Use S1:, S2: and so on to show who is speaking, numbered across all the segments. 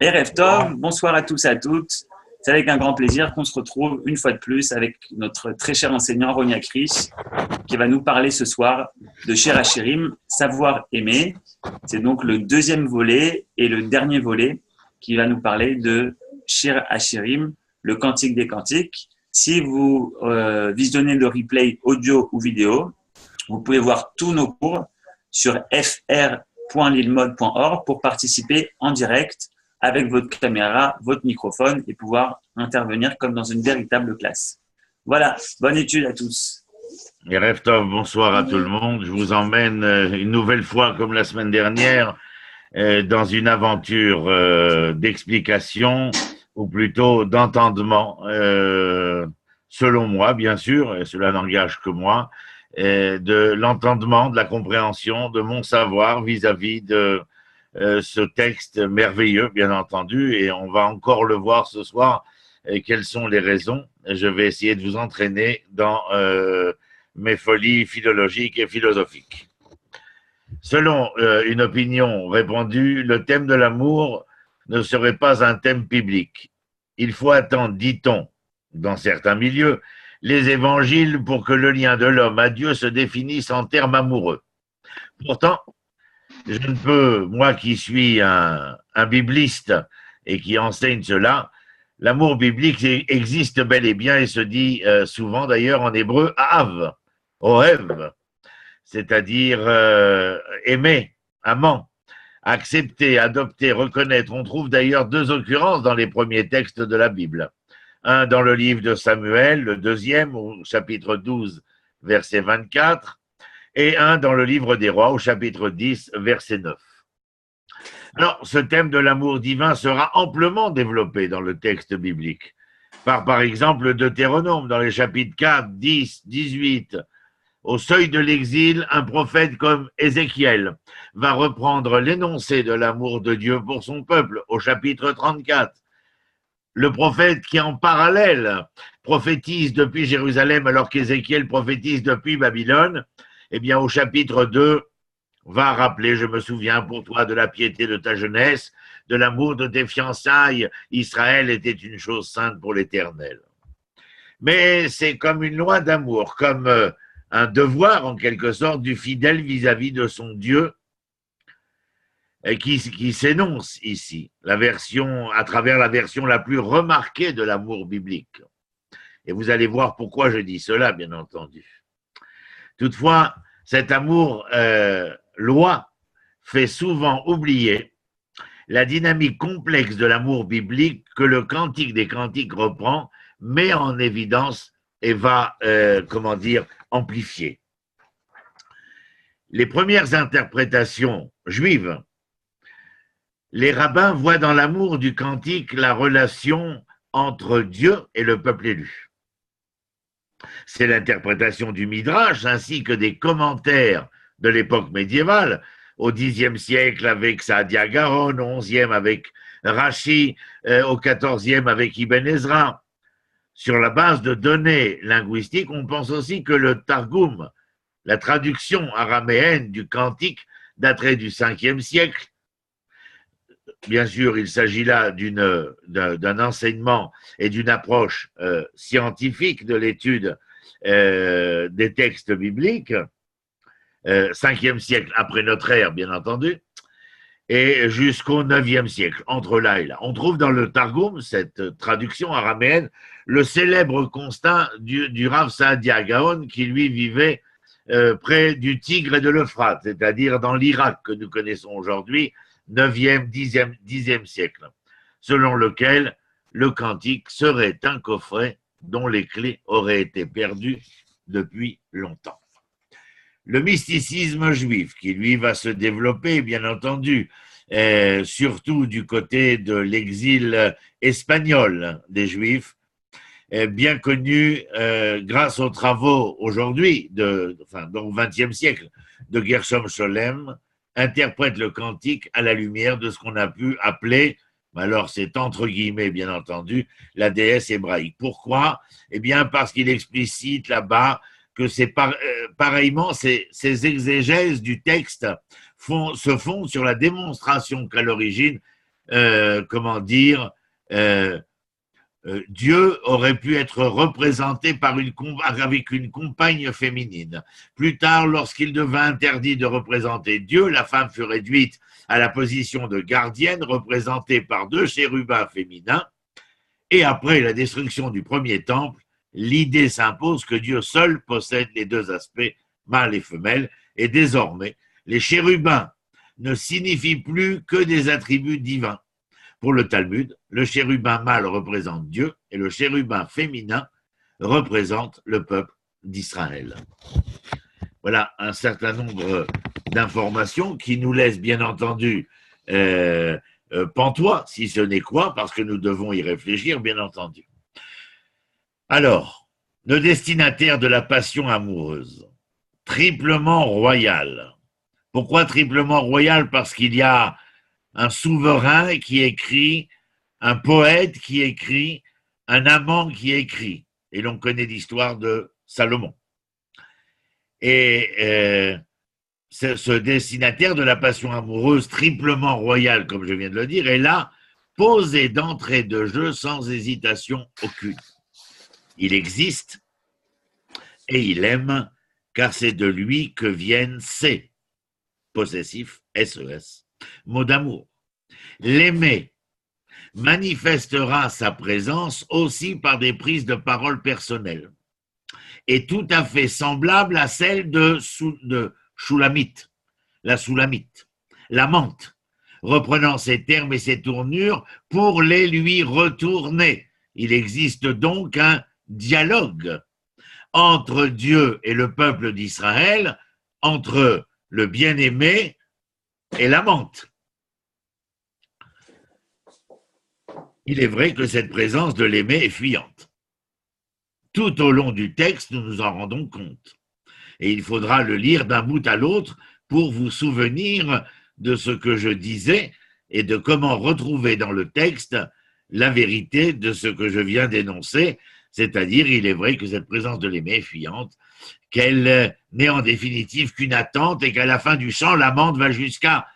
S1: Erev Tov, bonsoir à tous et à toutes. C'est avec un grand plaisir qu'on se retrouve une fois de plus avec notre très cher enseignant Roni Akrish qui va nous parler ce soir de Shir Hashirim, savoir aimer. C'est donc le deuxième volet et le dernier volet qui va nous parler de Shir Hashirim, le cantique des cantiques. Si vous visionnez le replay audio ou vidéo, vous pouvez voir tous nos cours sur fr.lilmod.org pour participer en direct avec votre caméra, votre microphone et pouvoir intervenir comme dans une véritable classe. Voilà, bonne étude à tous.
S2: Erev Tov, bonsoir à tout le monde. Je vous emmène une nouvelle fois, comme la semaine dernière, dans une aventure d'explication, ou plutôt d'entendement, selon moi, bien sûr, et cela n'engage que moi, de l'entendement, de la compréhension de mon savoir vis-à-vis de ce texte merveilleux, bien entendu, et on va encore le voir ce soir, quelles sont les raisons. Je vais essayer de vous entraîner dans mes folies philologiques et philosophiques. Selon une opinion répandue, le thème de l'amour ne serait pas un thème biblique. Il faut attendre, dit-on, dans certains milieux, les évangiles pour que le lien de l'homme à Dieu se définisse en termes amoureux. Pourtant, je ne peux, moi qui suis un bibliste et qui enseigne cela, l'amour biblique existe bel et bien et se dit souvent d'ailleurs en hébreu Ahav, Ohev, c'est-à-dire aimer, amant, accepter, adopter, reconnaître. On trouve d'ailleurs deux occurrences dans les premiers textes de la Bible. Un dans le livre de Samuel, le deuxième, au chapitre 12, verset 24, et un dans le livre des rois, au chapitre 10, verset 9. Alors, ce thème de l'amour divin sera amplement développé dans le texte biblique, par exemple le Deutéronome, dans les chapitres 4, 10, 18. Au seuil de l'exil, un prophète comme Ézéchiel va reprendre l'énoncé de l'amour de Dieu pour son peuple, au chapitre 34. Le prophète qui, en parallèle, prophétise depuis Jérusalem alors qu'Ézéchiel prophétise depuis Babylone, eh bien, au chapitre 2, va rappeler, je me souviens pour toi de la piété de ta jeunesse, de l'amour de tes fiançailles, Israël était une chose sainte pour l'Éternel. Mais c'est comme une loi d'amour, comme un devoir en quelque sorte du fidèle vis-à-vis de son Dieu, et qui s'énonce ici, à travers la version la plus remarquée de l'amour biblique. Et vous allez voir pourquoi je dis cela, bien entendu. Toutefois, cet amour loi fait souvent oublier la dynamique complexe de l'amour biblique que le Cantique des Cantiques reprend, met en évidence et va, amplifier. Les premières interprétations juives, les rabbins voient dans l'amour du Cantique la relation entre Dieu et le peuple élu. C'est l'interprétation du Midrash ainsi que des commentaires de l'époque médiévale, au Xe siècle avec Saadia Gaon, au XIe avec Rashi, au XIVe avec Ibn Ezra. Sur la base de données linguistiques, on pense aussi que le Targum, la traduction araméenne du Cantique, daterait du Ve siècle. Bien sûr, il s'agit là d'un enseignement et d'une approche scientifique de l'étude des textes bibliques, 5e siècle après notre ère, bien entendu, et jusqu'au 9e siècle, entre là et là. On trouve dans le Targum, cette traduction araméenne, le célèbre constat du Rav Saadia Gaon qui, lui, vivait près du Tigre et de l'Euphrate, c'est-à-dire dans l'Irak que nous connaissons aujourd'hui, 9e, 10e siècle, selon lequel le cantique serait un coffret dont les clés auraient été perdues depuis longtemps. Le mysticisme juif, qui lui va se développer, bien entendu, surtout du côté de l'exil espagnol des Juifs, bien connu grâce aux travaux aujourd'hui, au XXe siècle, de Gershom Scholem, interprète le cantique à la lumière de ce qu'on a pu appeler, alors c'est entre guillemets bien entendu, la déesse hébraïque. Pourquoi? Eh bien parce qu'il explicite là-bas que c'est pareillement, ces exégèses du texte se font sur la démonstration qu'à l'origine, comment dire, Dieu aurait pu être représenté avec une compagne féminine. Plus tard, lorsqu'il devint interdit de représenter Dieu, la femme fut réduite à la position de gardienne, représentée par 2 chérubins féminins. Et après la destruction du premier temple, l'idée s'impose que Dieu seul possède les 2 aspects, mâle et femelle, et désormais, les chérubins ne signifient plus que des attributs divins. Pour le Talmud, le chérubin mâle représente Dieu et le chérubin féminin représente le peuple d'Israël. Voilà un certain nombre d'informations qui nous laissent bien entendu pantois, si ce n'est quoi, parce que nous devons y réfléchir, bien entendu. Alors, le destinataire de la passion amoureuse, triplement royal. Pourquoi triplement royal? Parce qu'il y a un souverain qui écrit, un poète qui écrit, un amant qui écrit. Et l'on connaît l'histoire de Salomon. Et ce destinataire de la passion amoureuse triplement royale, comme je viens de le dire, est là, posé d'entrée de jeu sans hésitation aucune. Il existe et il aime, car c'est de lui que viennent ses possessifs, SES, mots d'amour. L'aimer manifestera sa présence aussi par des prises de parole personnelles et tout à fait semblable à celle de Shulamite, la Soulamite, l'amante, reprenant ses termes et ses tournures pour les lui retourner. Il existe donc un dialogue entre Dieu et le peuple d'Israël, entre le bien-aimé et l'amante. Il est vrai que cette présence de l'aimé est fuyante. Tout au long du texte, nous nous en rendons compte. Et il faudra le lire d'un bout à l'autre pour vous souvenir de ce que je disais et de comment retrouver dans le texte la vérité de ce que je viens d'énoncer, c'est-à-dire, il est vrai que cette présence de l'aimé est fuyante, qu'elle n'est en définitive qu'une attente et qu'à la fin du chant, l'amante va jusqu'à,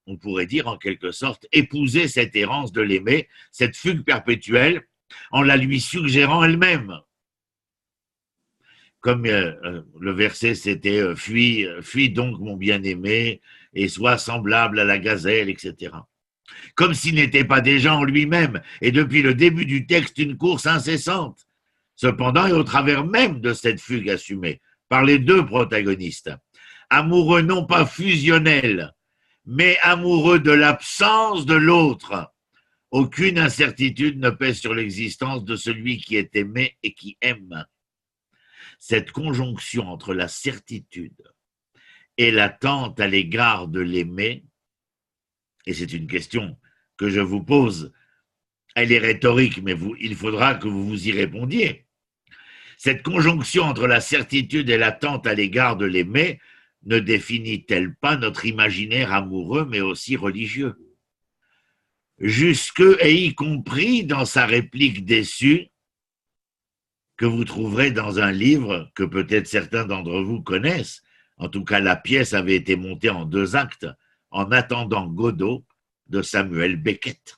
S2: on pourrait dire en quelque sorte, épouser cette errance de l'aimé, cette fugue perpétuelle, en la lui suggérant elle-même. Comme le verset c'était fuis donc mon bien-aimé et sois semblable à la gazelle, etc. Comme s'il n'était pas déjà en lui-même et depuis le début du texte une course incessante. Cependant, et au travers même de cette fugue assumée par les 2 protagonistes, amoureux non pas fusionnels, mais amoureux de l'absence de l'autre, aucune incertitude ne pèse sur l'existence de celui qui est aimé et qui aime. Cette conjonction entre la certitude et l'attente à l'égard de l'aimé, et c'est une question que je vous pose, elle est rhétorique, mais il faudra que vous vous y répondiez. Cette conjonction entre la certitude et l'attente à l'égard de l'aimé ne définit-elle pas notre imaginaire amoureux, mais aussi religieux? Jusque et y compris dans sa réplique déçue, que vous trouverez dans un livre que peut-être certains d'entre vous connaissent. En tout cas, la pièce avait été montée en 2 actes, En attendant Godot, de Samuel Beckett.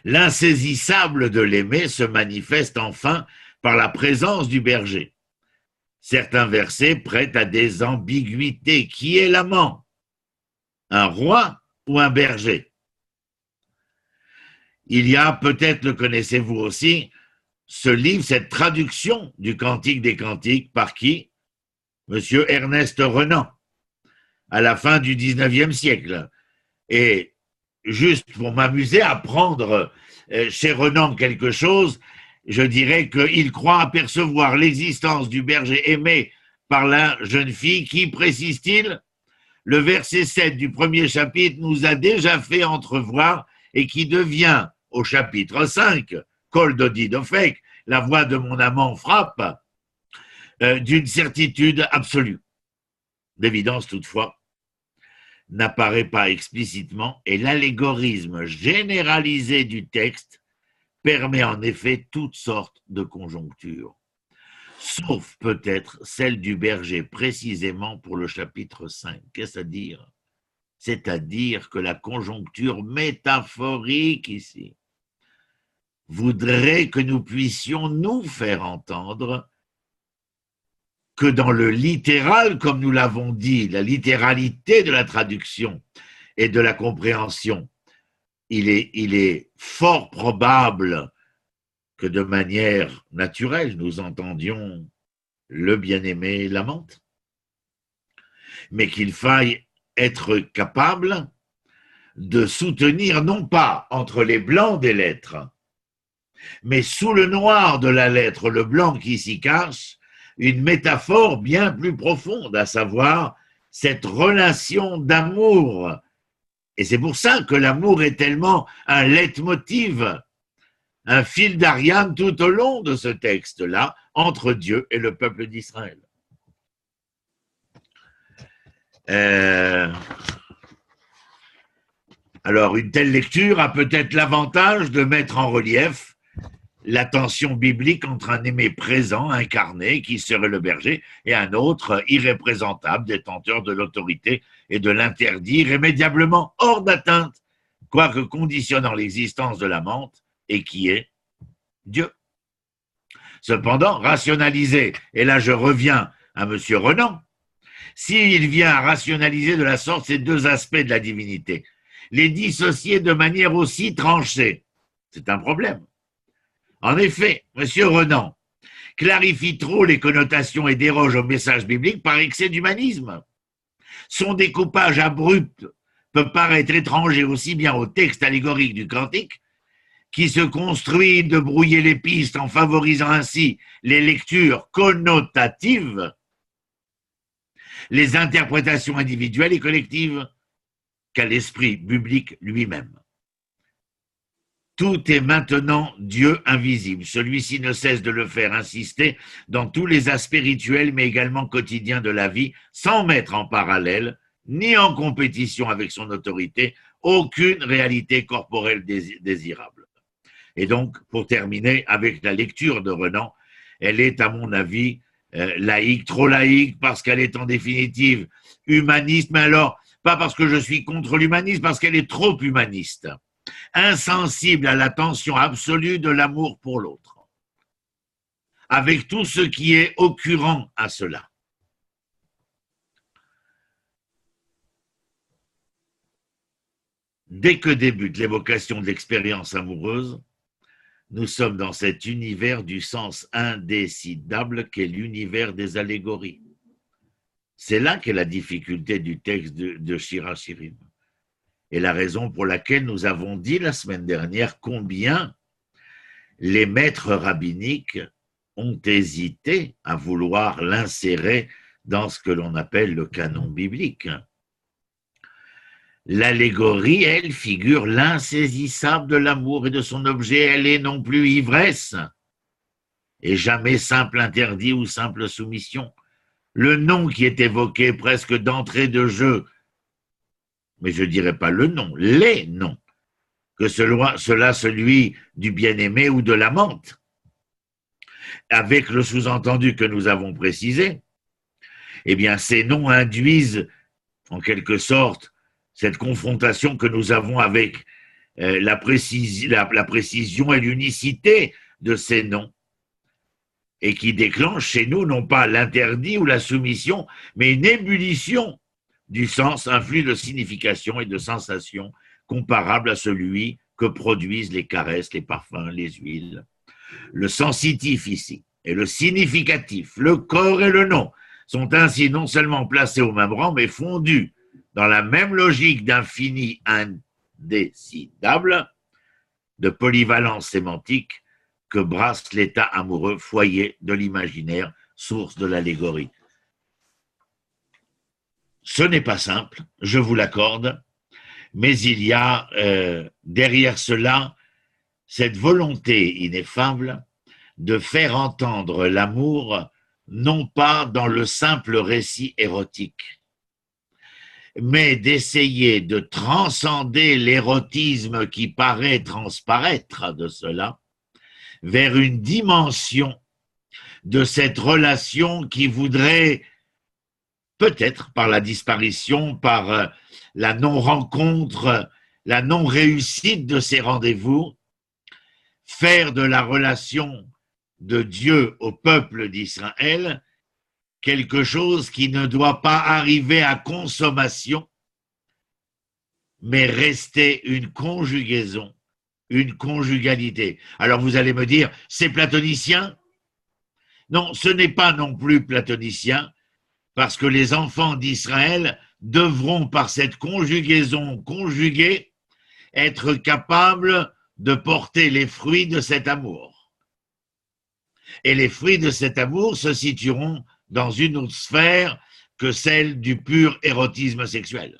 S2: L'insaisissable de l'aimé se manifeste enfin par la présence du berger. Certains versets prêtent à des ambiguïtés. Qui est l'amant? Un roi ou un berger? Il y a, peut-être le connaissez-vous aussi, ce livre, cette traduction du Cantique des Cantiques, par qui? Monsieur Ernest Renan, à la fin du 19e siècle. Et juste pour m'amuser à prendre chez Renan quelque chose, je dirais qu'il croit apercevoir l'existence du berger aimé par la jeune fille qui, précise-t-il, le verset 7 du 1er chapitre nous a déjà fait entrevoir et qui devient, au chapitre 5, Kol Dodi Dofek, la voix de mon amant frappe, d'une certitude absolue. D'évidence, toutefois, n'apparaît pas explicitement et l'allégorisme généralisé du texte permet en effet toutes sortes de conjonctures, sauf peut-être celle du berger précisément pour le chapitre 5. Qu'est-ce à dire? C'est-à-dire que la conjoncture métaphorique ici voudrait que nous puissions nous faire entendre que dans le littéral, comme nous l'avons dit, la littéralité de la traduction et de la compréhension, il est fort probable que de manière naturelle, nous entendions le bien-aimé l'amante, mais qu'il faille être capable de soutenir non pas entre les blancs des lettres, mais sous le noir de la lettre, le blanc qui s'y cache, une métaphore bien plus profonde, à savoir cette relation d'amour. Et c'est pour ça que l'amour est tellement un leitmotiv, un fil d'Ariane tout au long de ce texte-là, entre Dieu et le peuple d'Israël. Alors, une telle lecture a peut-être l'avantage de mettre en relief la tension biblique entre un aimé présent, incarné, qui serait le berger, et un autre irréprésentable, détenteur de l'autorité et de l'interdit, irrémédiablement hors d'atteinte, quoique conditionnant l'existence de l'amante, et qui est Dieu. Cependant, rationaliser, et là je reviens à M. Renan, s'il vient à rationaliser de la sorte ces deux aspects de la divinité, les dissocier de manière aussi tranchée, c'est un problème. En effet, M. Renan clarifie trop les connotations et déroge au message biblique par excès d'humanisme. Son découpage abrupt peut paraître étranger aussi bien au texte allégorique du Cantique, qui se construit de brouiller les pistes en favorisant ainsi les lectures connotatives, les interprétations individuelles et collectives, qu'à l'esprit biblique lui-même. Tout est maintenant Dieu invisible. Celui-ci ne cesse de le faire insister dans tous les aspects rituels, mais également quotidiens de la vie, sans mettre en parallèle, ni en compétition avec son autorité, aucune réalité corporelle désirable. Et donc, pour terminer avec la lecture de Renan, elle est, à mon avis, laïque, trop laïque, parce qu'elle est en définitive humaniste, mais alors, pas parce que je suis contre l'humanisme, parce qu'elle est trop humaniste, insensible à la tension absolue de l'amour pour l'autre, avec tout ce qui est occurrent à cela. Dès que débute l'évocation de l'expérience amoureuse, nous sommes dans cet univers du sens indécidable qu'est l'univers des allégories. C'est là qu'est la difficulté du texte de Shir HaShirim. Et la raison pour laquelle nous avons dit la semaine dernière combien les maîtres rabbiniques ont hésité à vouloir l'insérer dans ce que l'on appelle le canon biblique. L'allégorie, elle, figure l'insaisissable de l'amour et de son objet. Elle est non plus ivresse et jamais simple interdit ou simple soumission. Le nom qui est évoqué presque d'entrée de jeu, mais je ne dirais pas le nom, les noms, que cela celui du bien-aimé ou de l'amante, avec le sous-entendu que nous avons précisé, eh bien ces noms induisent en quelque sorte cette confrontation que nous avons avec la précision et l'unicité de ces noms, et qui déclenche chez nous non pas l'interdit ou la soumission, mais une ébullition du sens, un flux de signification et de sensation comparable à celui que produisent les caresses, les parfums, les huiles. Le sensitif ici et le significatif, le corps et le nom, sont ainsi non seulement placés au même rang, mais fondus dans la même logique d'infini indécidable, de polyvalence sémantique que brasse l'état amoureux, foyer de l'imaginaire, source de l'allégorie. Ce n'est pas simple, je vous l'accorde, mais il y a derrière cela cette volonté ineffable de faire entendre l'amour non pas dans le simple récit érotique, mais d'essayer de transcender l'érotisme qui paraît transparaître de cela vers une dimension de cette relation qui voudrait, peut-être par la disparition, par la non-rencontre, la non-réussite de ces rendez-vous, faire de la relation de Dieu au peuple d'Israël quelque chose qui ne doit pas arriver à consommation, mais rester une conjugaison, une conjugalité. Alors vous allez me dire, c'est platonicien? Non, ce n'est pas non plus platonicien, parce que les enfants d'Israël devront, par cette conjugaison conjuguée, être capables de porter les fruits de cet amour. Et les fruits de cet amour se situeront dans une autre sphère que celle du pur érotisme sexuel.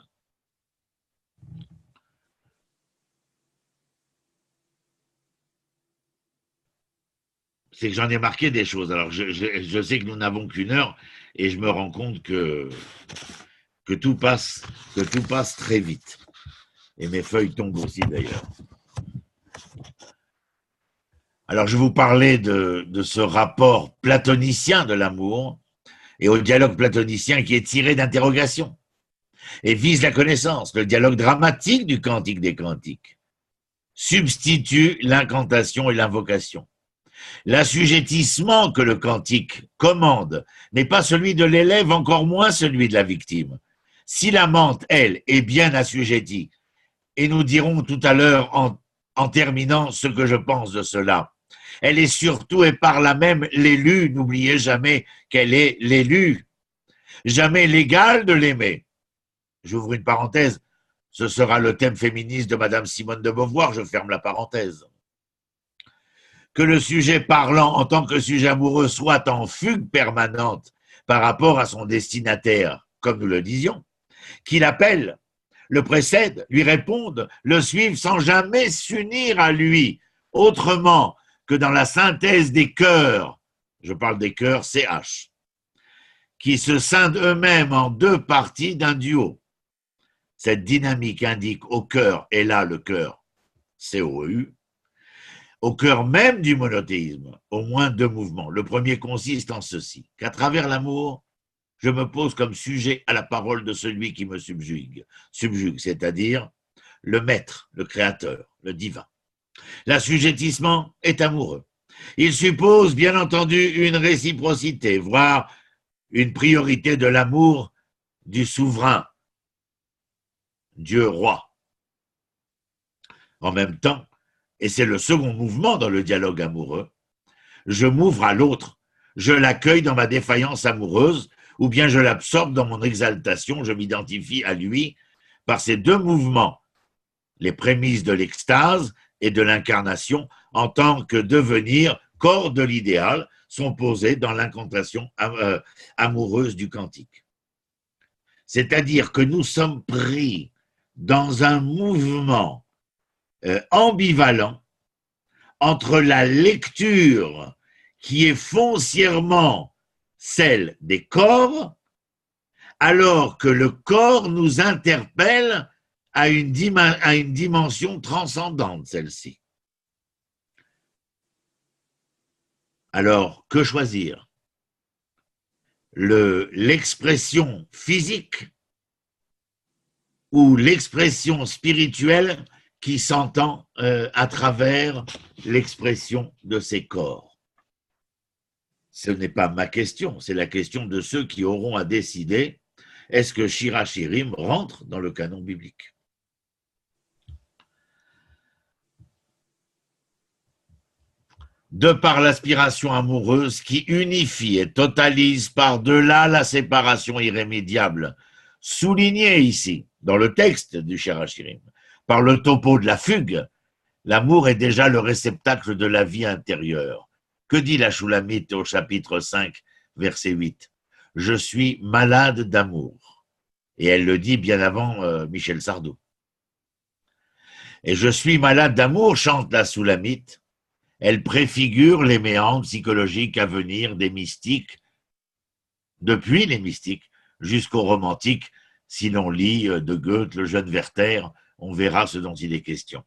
S2: C'est que j'en ai marqué des choses. Alors, je sais que nous n'avons qu'une heure et je me rends compte que tout passe très vite. Et mes feuilles tombent aussi, d'ailleurs. Alors, je vous parlais de ce rapport platonicien de l'amour et au dialogue platonicien qui est tiré d'interrogations et vise la connaissance. Le dialogue dramatique du Cantique des Cantiques substitue l'incantation et l'invocation. L'assujettissement que le cantique commande n'est pas celui de l'élève, encore moins celui de la victime. Si l'amante, elle, est bien assujettie, et nous dirons tout à l'heure en terminant ce que je pense de cela, elle est surtout et par là même l'élu, n'oubliez jamais qu'elle est l'élu, jamais l'égal de l'aimer. J'ouvre une parenthèse, ce sera le thème féministe de Madame Simone de Beauvoir, je ferme la parenthèse. Que le sujet parlant en tant que sujet amoureux soit en fugue permanente par rapport à son destinataire, comme nous le disions, qu'il appelle, le précède, lui réponde, le suive sans jamais s'unir à lui, autrement que dans la synthèse des cœurs, je parle des cœurs CH, qui se scindent eux-mêmes en deux parties d'un duo. Cette dynamique indique au cœur, et là le cœur, COU, au cœur même du monothéisme, au moins deux mouvements. Le premier consiste en ceci, qu'à travers l'amour, je me pose comme sujet à la parole de celui qui me subjugue, c'est-à-dire le maître, le créateur, le divin. L'assujettissement est amoureux. Il suppose, bien entendu, une réciprocité, voire une priorité de l'amour du souverain, Dieu roi. En même temps, et c'est le second mouvement dans le dialogue amoureux, je m'ouvre à l'autre, je l'accueille dans ma défaillance amoureuse, ou bien je l'absorbe dans mon exaltation, je m'identifie à lui par ces deux mouvements, les prémices de l'extase et de l'incarnation en tant que devenir corps de l'idéal sont posés dans l'incantation amoureuse du cantique. C'est-à-dire que nous sommes pris dans un mouvement ambivalent entre la lecture qui est foncièrement celle des corps, alors que le corps nous interpelle à une dimension transcendante, celle-ci. Alors, que choisir? L'expression physique ou l'expression spirituelle qui s'entend à travers l'expression de ces corps? Ce n'est pas ma question, c'est la question de ceux qui auront à décider est-ce que Shir HaShirim rentre dans le canon biblique. De par l'aspiration amoureuse qui unifie et totalise par-delà la séparation irrémédiable, soulignée ici, dans le texte du Shir HaShirim, par le topo de la fugue, l'amour est déjà le réceptacle de la vie intérieure. Que dit la Shulamite au chapitre 5, verset 8 ? Je suis malade d'amour. Et elle le dit bien avant Michel Sardou. Et je suis malade d'amour, chante la Shulamite. Elle préfigure les méandres psychologiques à venir des mystiques, depuis les mystiques jusqu'aux romantiques. Si l'on lit de Goethe, le jeune Werther, on verra ce dont il est question.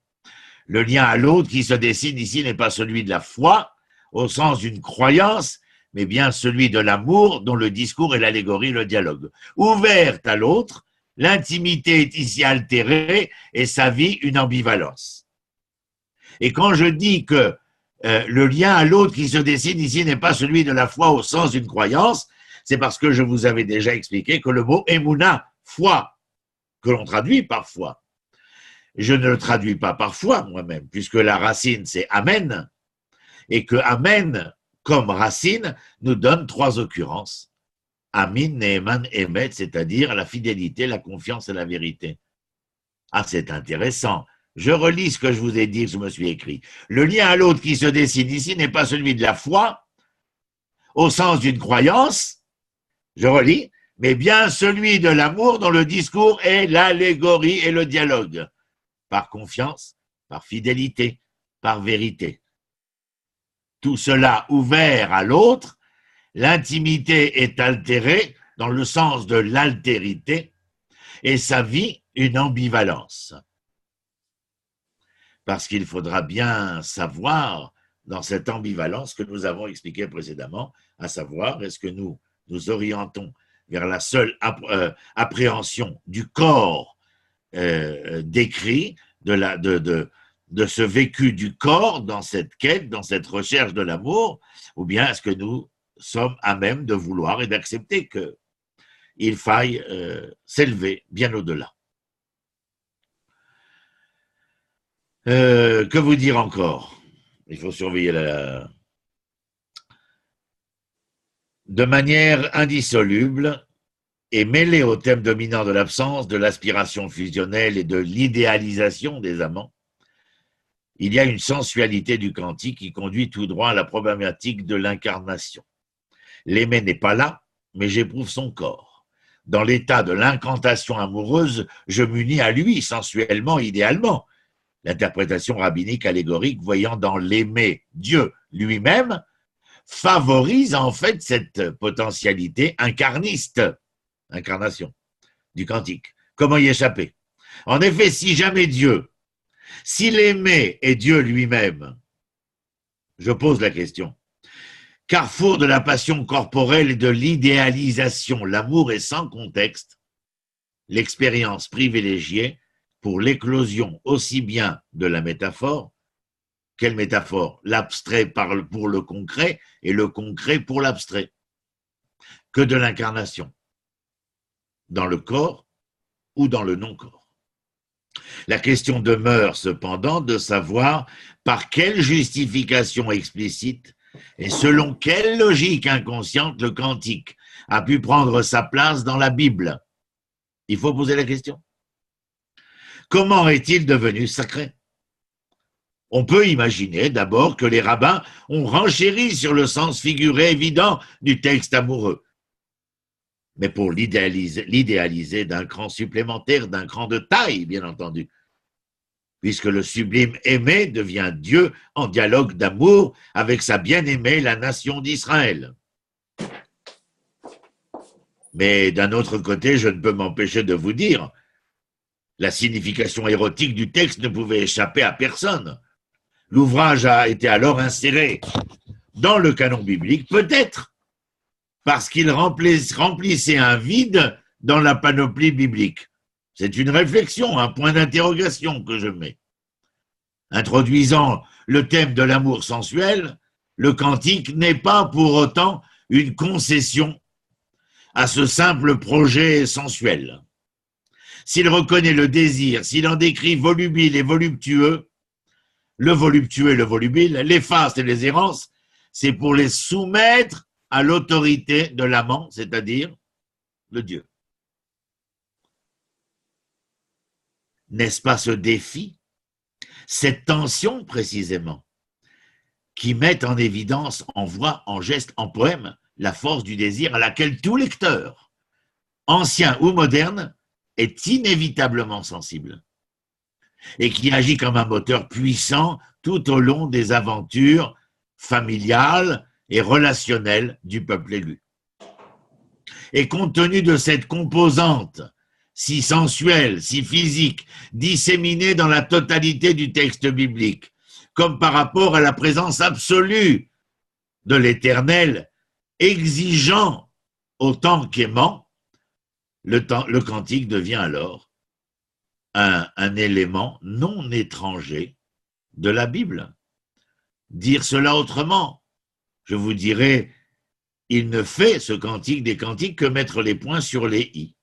S2: Le lien à l'autre qui se dessine ici n'est pas celui de la foi, au sens d'une croyance, mais bien celui de l'amour dont le discours est l'allégorie, le dialogue. Ouverte à l'autre, L'intimité est ici altérée et sa vie une ambivalence. Et quand je dis que le lien à l'autre qui se dessine ici n'est pas celui de la foi au sens d'une croyance, c'est parce que je vous avais déjà expliqué que le mot émouna, foi, que l'on traduit par foi, je ne le traduis pas par foi moi-même, puisque la racine c'est amen, et que amen, comme racine, nous donne 3 occurrences. Amin, Neeman, Emet, c'est-à-dire la fidélité, la confiance et la vérité. Ah, c'est intéressant. Je relis ce que je vous ai dit, je me suis écrit. Le lien à l'autre qui se dessine ici n'est pas celui de la foi, au sens d'une croyance, je relis, mais bien celui de l'amour dont le discours est l'allégorie et le dialogue, par confiance, par fidélité, par vérité. Tout cela ouvert à l'autre, l'intimité est altérée dans le sens de l'altérité et sa vie une ambivalence. Parce qu'il faudra bien savoir dans cette ambivalence que nous avons expliqué précédemment, à savoir est-ce que nous nous orientons vers la seule appréhension du corps décrit, de ce vécu du corps dans cette quête, dans cette recherche de l'amour, ou bien est-ce que nous sommes à même de vouloir et d'accepter qu'il faille s'élever bien au-delà. Que vous dire encore? Il faut surveiller de manière indissoluble et mêlée au thème dominant de l'absence, de l'aspiration fusionnelle et de l'idéalisation des amants, il y a une sensualité du cantique qui conduit tout droit à la problématique de l'incarnation. L'aimé n'est pas là, mais j'éprouve son corps. Dans l'état de l'incantation amoureuse, je m'unis à lui sensuellement, idéalement. L'interprétation rabbinique allégorique voyant dans l'aimé Dieu lui-même favorise en fait cette potentialité incarniste, incarnation du cantique. Comment y échapper? En effet, si jamais Dieu, si l'aimé est Dieu lui-même, je pose la question, carrefour de la passion corporelle et de l'idéalisation, l'amour est sans contexte, l'expérience privilégiée pour l'éclosion aussi bien de la métaphore, quelle métaphore? L'abstrait parle pour le concret et le concret pour l'abstrait, que de l'incarnation, dans le corps ou dans le non-corps. La question demeure cependant de savoir par quelle justification explicite et selon quelle logique inconsciente le cantique a pu prendre sa place dans la Bible. Il faut poser la question. Comment est-il devenu sacré? On peut imaginer d'abord que les rabbins ont renchéri sur le sens figuré évident du texte amoureux, mais pour l'idéaliser d'un cran supplémentaire, d'un cran de taille, bien entendu, puisque le sublime aimé devient Dieu en dialogue d'amour avec sa bien-aimée, la nation d'Israël. Mais d'un autre côté, je ne peux m'empêcher de vous dire, la signification érotique du texte ne pouvait échapper à personne. L'ouvrage a été alors inséré dans le canon biblique, peut-être parce qu'il remplissait un vide dans la panoplie biblique. C'est une réflexion, un point d'interrogation que je mets. Introduisant le thème de l'amour sensuel, le cantique n'est pas pour autant une concession à ce simple projet sensuel. S'il reconnaît le désir, s'il en décrit volubile et voluptueux, le voluptueux et le volubile, les fastes et les errances, c'est pour les soumettre à l'autorité de l'amant, c'est-à-dire le Dieu. N'est-ce pas ce défi, cette tension précisément, qui met en évidence, en voix, en geste, en poème, la force du désir à laquelle tout lecteur, ancien ou moderne, est inévitablement sensible et qui agit comme un moteur puissant tout au long des aventures familiales et relationnelles du peuple élu. Et compte tenu de cette composante si sensuelle, si physique, disséminée dans la totalité du texte biblique, comme par rapport à la présence absolue de l'Éternel, exigeant autant qu'aimant, le cantique devient alors un élément non étranger de la Bible. Dire cela autrement, je vous dirais, il ne fait ce cantique des cantiques que mettre les points sur les i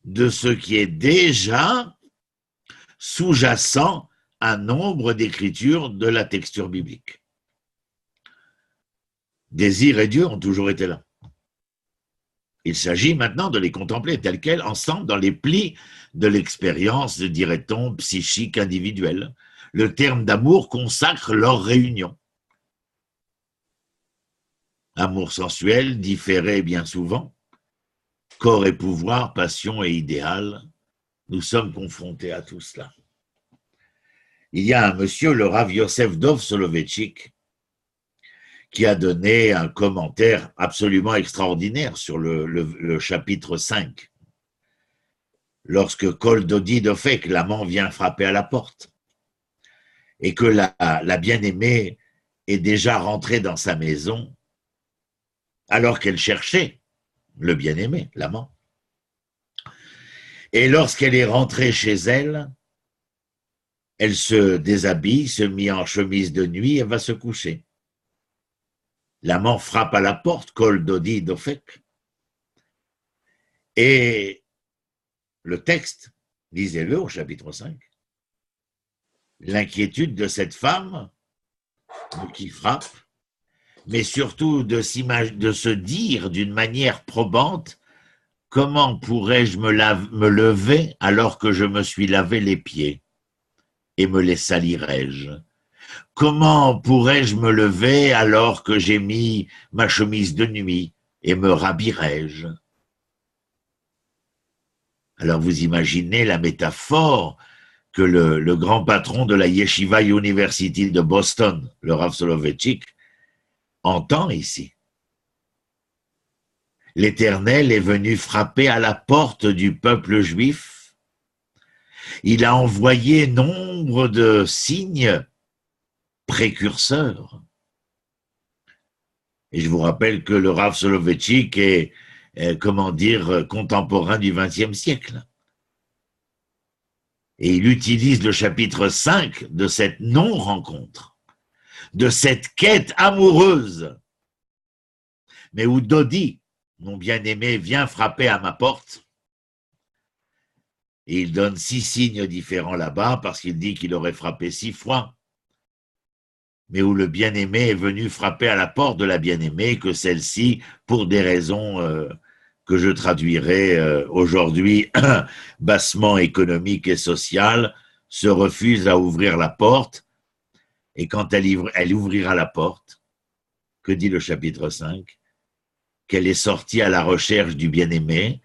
S2: de ce qui est déjà sous-jacent à nombre d'écritures de la texture biblique. Désir et Dieu ont toujours été là. Il s'agit maintenant de les contempler tels quels, ensemble, dans les plis de l'expérience, dirait-on, psychique individuelle. Le terme d'amour consacre leur réunion. Amour sensuel, différé bien souvent, corps et pouvoir, passion et idéal, nous sommes confrontés à tout cela. Il y a un monsieur, le Rav Yosef Dov Soloveitchik, qui a donné un commentaire absolument extraordinaire sur le chapitre 5. Lorsque Kol Dodi Dofek, l'amant, vient frapper à la porte, et que la bien-aimée est déjà rentrée dans sa maison, alors qu'elle cherchait le bien-aimé, l'amant. Et lorsqu'elle est rentrée chez elle, elle se déshabille, se mit en chemise de nuit et va se coucher. L'amant frappe à la porte, Kol Dodi Dofek. Et le texte, lisez-le au chapitre 5, l'inquiétude de cette femme qui frappe, mais surtout de se dire d'une manière probante, comment pourrais-je me lever alors que je me suis lavé les pieds et me les salirais-je? Comment pourrais-je me lever alors que j'ai mis ma chemise de nuit et me rhabillerais-je? Alors vous imaginez la métaphore que le grand patron de la Yeshiva University de Boston, le Rav Soloveitchik, entend ici. L'Éternel est venu frapper à la porte du peuple juif. Il a envoyé nombre de signes précurseurs. Et je vous rappelle que le Rav Soloveitchik est, contemporain du XXe siècle. Et il utilise le chapitre 5 de cette non-rencontre, de cette quête amoureuse, mais où Dodi, mon bien-aimé, vient frapper à ma porte. Et il donne 6 signes différents là-bas parce qu'il dit qu'il aurait frappé 6 fois. Mais où le bien-aimé est venu frapper à la porte de la bien-aimée, que celle-ci, pour des raisons que je traduirai aujourd'hui bassement économiques et sociales, se refuse à ouvrir la porte. Et quand elle ouvrira la porte, que dit le chapitre 5? Qu'elle est sortie à la recherche du bien-aimé,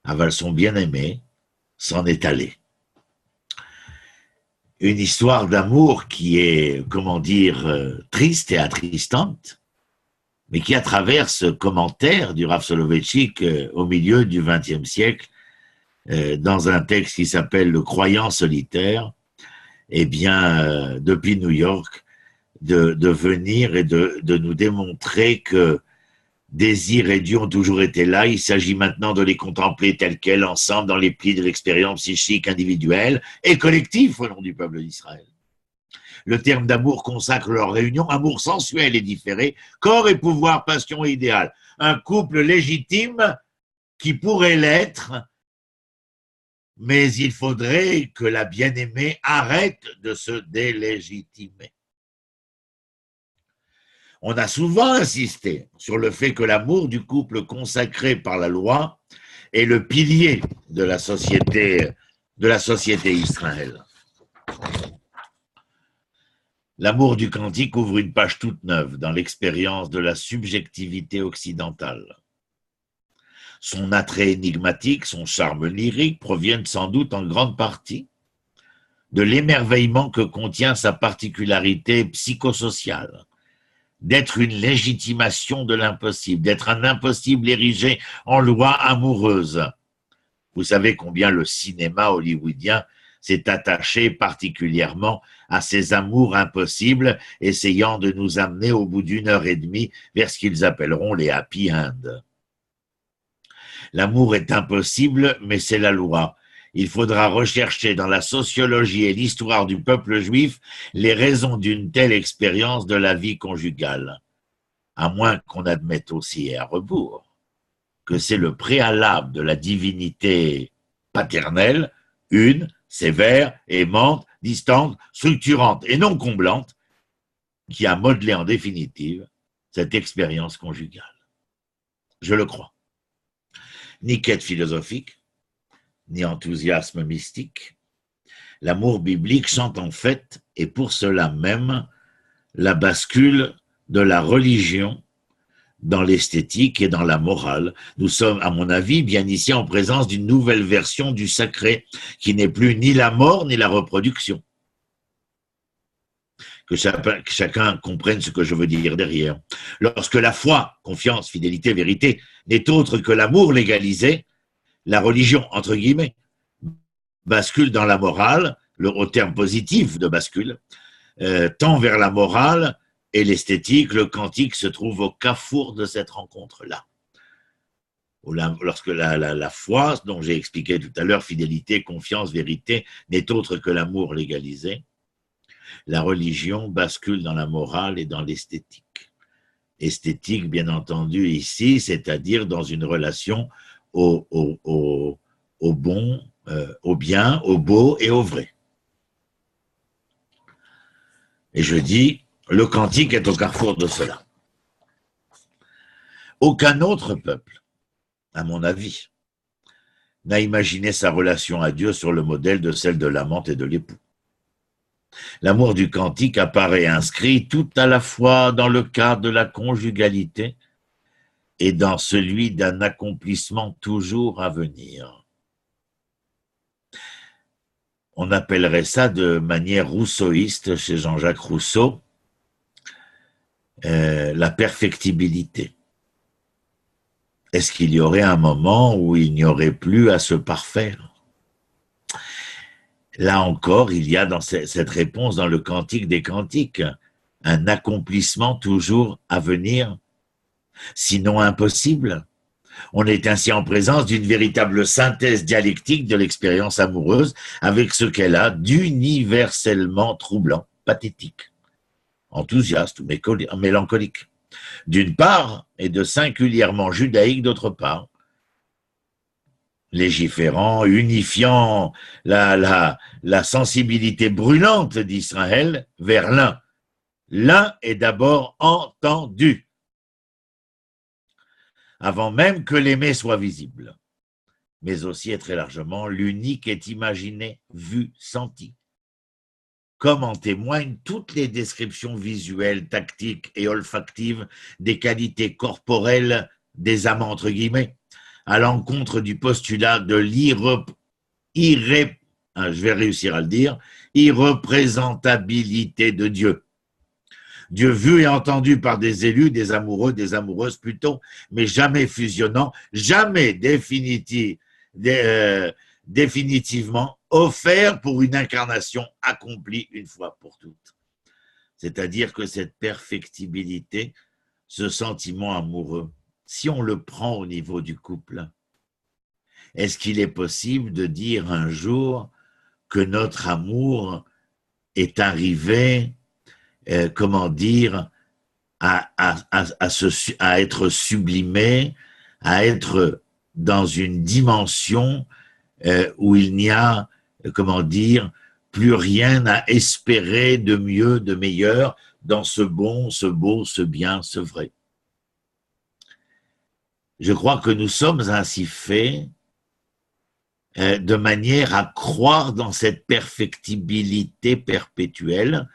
S2: aval son bien-aimé, s'en est allée. Une histoire d'amour qui est, triste et attristante, mais qui, à travers ce commentaire du Rav Soloveitchik au milieu du XXe siècle, dans un texte qui s'appelle « Le croyant solitaire », eh bien, depuis New York, de venir et de nous démontrer que Désir et Dieu ont toujours été là. Il s'agit maintenant de les contempler tels quels, ensemble, dans les plis de l'expérience psychique individuelle et collective au nom du peuple d'Israël. Le terme d'amour consacre leur réunion, amour sensuel et différé, corps et pouvoir, passion et idéal. Un couple légitime qui pourrait l'être, mais il faudrait que la bien-aimée arrête de se délégitimer. On a souvent insisté sur le fait que l'amour du couple consacré par la loi est le pilier de la société Israël. L'amour du cantique ouvre une page toute neuve dans l'expérience de la subjectivité occidentale. Son attrait énigmatique, son charme lyrique proviennent sans doute en grande partie de l'émerveillement que contient sa particularité psychosociale, d'être une légitimation de l'impossible, d'être un impossible érigé en loi amoureuse. Vous savez combien le cinéma hollywoodien s'est attaché particulièrement à ces amours impossibles, essayant de nous amener au bout d'1 heure et demie vers ce qu'ils appelleront les happy end. L'amour est impossible, mais c'est la loi. Il faudra rechercher dans la sociologie et l'histoire du peuple juif les raisons d'une telle expérience de la vie conjugale, à moins qu'on admette aussi et à rebours que c'est le préalable de la divinité paternelle, une, sévère, aimante, distante, structurante et non comblante, qui a modelé en définitive cette expérience conjugale. Je le crois. Ni quête philosophique, ni enthousiasme mystique. L'amour biblique chante en fait, et pour cela même, la bascule de la religion dans l'esthétique et dans la morale. Nous sommes, à mon avis, bien ici en présence d'une nouvelle version du sacré, qui n'est plus ni la mort ni la reproduction. Que chacun comprenne ce que je veux dire derrière. Lorsque la foi, confiance, fidélité, vérité, n'est autre que l'amour légalisé, la religion, entre guillemets, bascule dans la morale, au terme positif de bascule, tend vers la morale et l'esthétique. Le cantique se trouve au carrefour de cette rencontre-là. Lorsque la foi, dont j'ai expliqué tout à l'heure, fidélité, confiance, vérité, n'est autre que l'amour légalisé, la religion bascule dans la morale et dans l'esthétique. Esthétique, bien entendu, ici, c'est-à-dire dans une relation au bon, au bien, au beau et au vrai. Et je dis, le cantique est au carrefour de cela. Aucun autre peuple, à mon avis, n'a imaginé sa relation à Dieu sur le modèle de celle de l'amante et de l'époux. L'amour du cantique apparaît inscrit tout à la fois dans le cadre de la conjugalité et dans celui d'un accomplissement toujours à venir. On appellerait ça de manière rousseauiste, chez Jean-Jacques Rousseau, la perfectibilité. Est-ce qu'il y aurait un moment où il n'y aurait plus à se parfaire ? Là encore, il y a dans cette réponse dans le Cantique des Cantiques un accomplissement toujours à venir, sinon impossible. On est ainsi en présence d'une véritable synthèse dialectique de l'expérience amoureuse avec ce qu'elle a d'universellement troublant, pathétique, enthousiaste ou mélancolique, d'une part, et de singulièrement judaïque d'autre part, légiférant, unifiant la sensibilité brûlante d'Israël vers l'un. L'un est d'abord entendu, avant même que l'aimer soit visible, mais aussi et très largement, l'unique est imaginé, vu, senti, comme en témoignent toutes les descriptions visuelles, tactiques et olfactives des qualités corporelles des amants, entre guillemets, à l'encontre du postulat de irreprésentabilité de Dieu. Dieu vu et entendu par des élus, des amoureux, des amoureuses plutôt, mais jamais fusionnant, jamais définitivement offert pour une incarnation accomplie une fois pour toutes. C'est-à-dire que cette perfectibilité, ce sentiment amoureux, si on le prend au niveau du couple, est-ce qu'il est possible de dire un jour que notre amour est arrivé, à être sublimé, à être dans une dimension où il n'y a, plus rien à espérer de mieux, de meilleur dans ce bon, ce beau, ce bien, ce vrai. Je crois que nous sommes ainsi faits de manière à croire dans cette perfectibilité perpétuelle,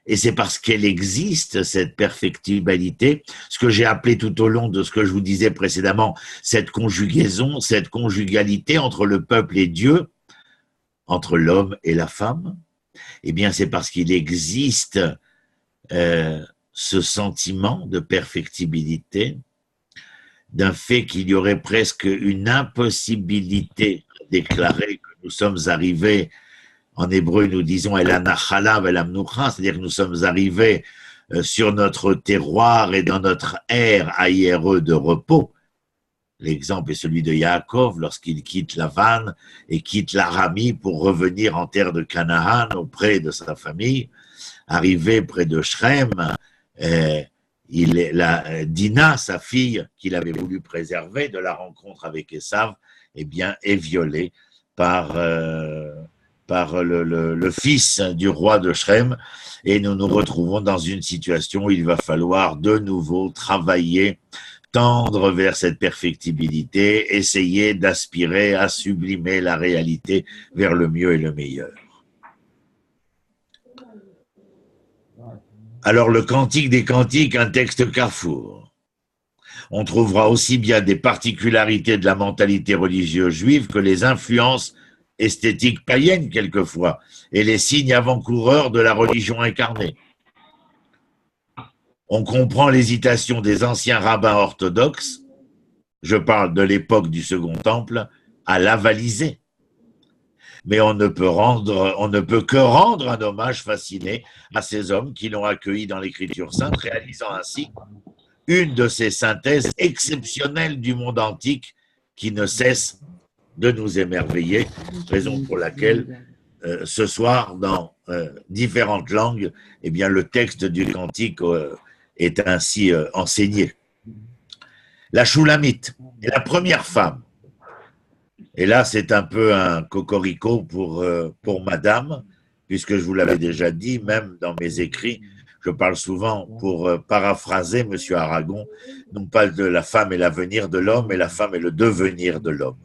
S2: et c'est parce qu'elle existe, cette perfectibilité, ce que j'ai appelé tout au long de ce que je vous disais précédemment, cette conjugaison, cette conjugalité entre le peuple et Dieu, entre l'homme et la femme, eh bien c'est parce qu'il existe ce sentiment de perfectibilité, d'un fait qu'il y aurait presque une impossibilité à déclarer que nous sommes arrivés, en hébreu nous disons El Anachala Vel Amnucha, c'est-à-dire que nous sommes arrivés sur notre terroir et dans notre ère AIRE de repos, L'exemple est celui de Yaakov lorsqu'il quitte Lavan et quitte l'Aramie pour revenir en terre de Canaan auprès de sa famille. Arrivé près de Shrem, Dina, sa fille, qu'il avait voulu préserver de la rencontre avec Esav, eh bien, est violée par le fils du roi de Shrem, et nous nous retrouvons dans une situation où il va falloir de nouveau travailler, tendre vers cette perfectibilité, essayer d'aspirer à sublimer la réalité vers le mieux et le meilleur. Alors, le Cantique des Cantiques, un texte carrefour. On trouvera aussi bien des particularités de la mentalité religieuse juive que les influences esthétiques païennes quelquefois, et les signes avant-coureurs de la religion incarnée. On comprend l'hésitation des anciens rabbins orthodoxes, je parle de l'époque du Second Temple, à l'avaliser. Mais on ne peut que rendre un hommage fasciné à ces hommes qui l'ont accueilli dans l'Écriture sainte, réalisant ainsi une de ces synthèses exceptionnelles du monde antique qui ne cesse de nous émerveiller, raison pour laquelle ce soir, dans différentes langues, eh bien, le texte du cantique est ainsi enseigné. La Shulamite est la première femme. Et là, c'est un peu un cocorico pour madame, puisque je vous l'avais déjà dit, même dans mes écrits, je parle souvent, pour paraphraser M. Aragon, non pas de la femme est l'avenir de l'homme, mais la femme est le devenir de l'homme.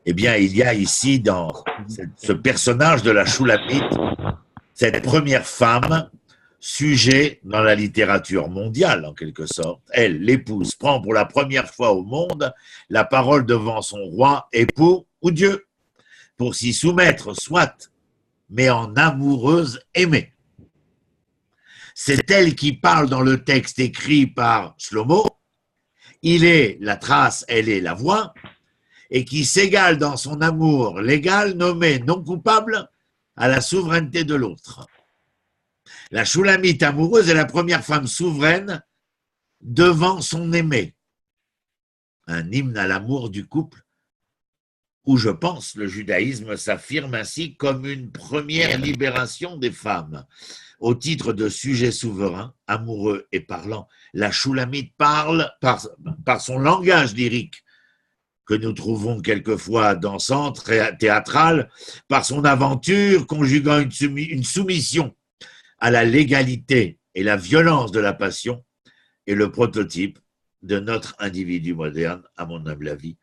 S2: Eh bien, il y a ici, dans ce personnage de la Shulamite, cette première femme, sujet dans la littérature mondiale, en quelque sorte. Elle, l'épouse, prend pour la première fois au monde la parole devant son roi, époux ou Dieu, pour s'y soumettre, soit, mais en amoureuse aimée. C'est elle qui parle dans le texte écrit par Shlomo. Il est la trace, elle est la voix, et qui s'égale dans son amour légal, nommé non coupable, à la souveraineté de l'autre. La Shulamite amoureuse est la première femme souveraine devant son aimé. Un hymne à l'amour du couple où, je pense, le judaïsme s'affirme ainsi comme une première libération des femmes. Au titre de sujet souverain, amoureux et parlant, la Shulamite parle par son langage lyrique, que nous trouvons quelquefois dansante, théâtrale, par son aventure conjuguant une soumission à la légalité et la violence de la passion, est le prototype de notre individu moderne, à mon humble avis.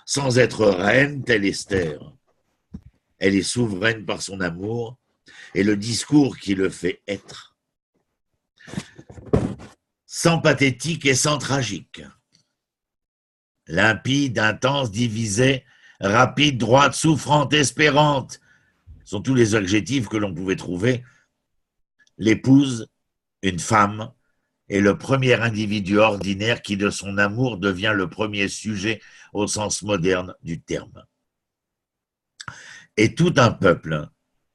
S2: Sans être reine, telle Esther, elle est souveraine par son amour et le discours qui le fait être. Sans pathétique et sans tragique. Limpide, intense, divisée, rapide, droite, souffrante, espérante, sont tous les adjectifs que l'on pouvait trouver. L'épouse, une femme, est le premier individu ordinaire qui, de son amour, devient le premier sujet au sens moderne du terme. Et tout un peuple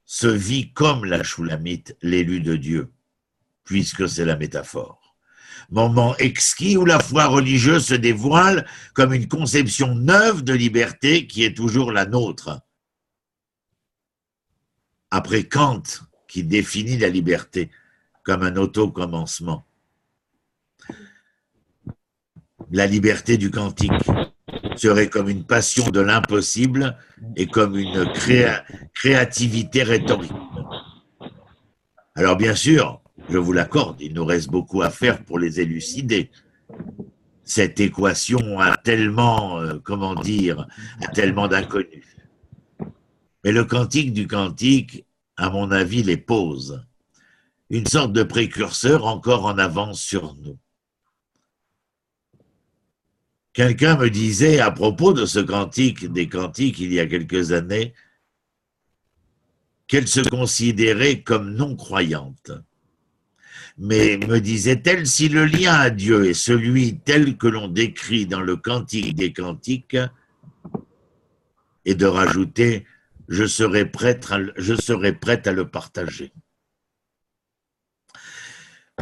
S2: se vit comme la Shulamite, l'élu de Dieu, puisque c'est la métaphore. Moment exquis où la foi religieuse se dévoile comme une conception neuve de liberté qui est toujours la nôtre. Après Kant, qui définit la liberté comme un auto-commencement. La liberté du cantique serait comme une passion de l'impossible et comme une créativité rhétorique. Alors bien sûr, je vous l'accorde, il nous reste beaucoup à faire pour les élucider. Cette équation a tellement, a tellement d'inconnus. Mais le cantique du cantique, à mon avis, les pose. Une sorte de précurseur encore en avance sur nous. Quelqu'un me disait à propos de ce cantique des cantiques il y a quelques années qu'elle se considérait comme non-croyante. Mais me disait-elle, si le lien à Dieu est celui tel que l'on décrit dans le cantique des cantiques, et de rajouter « je serai prête à le partager ».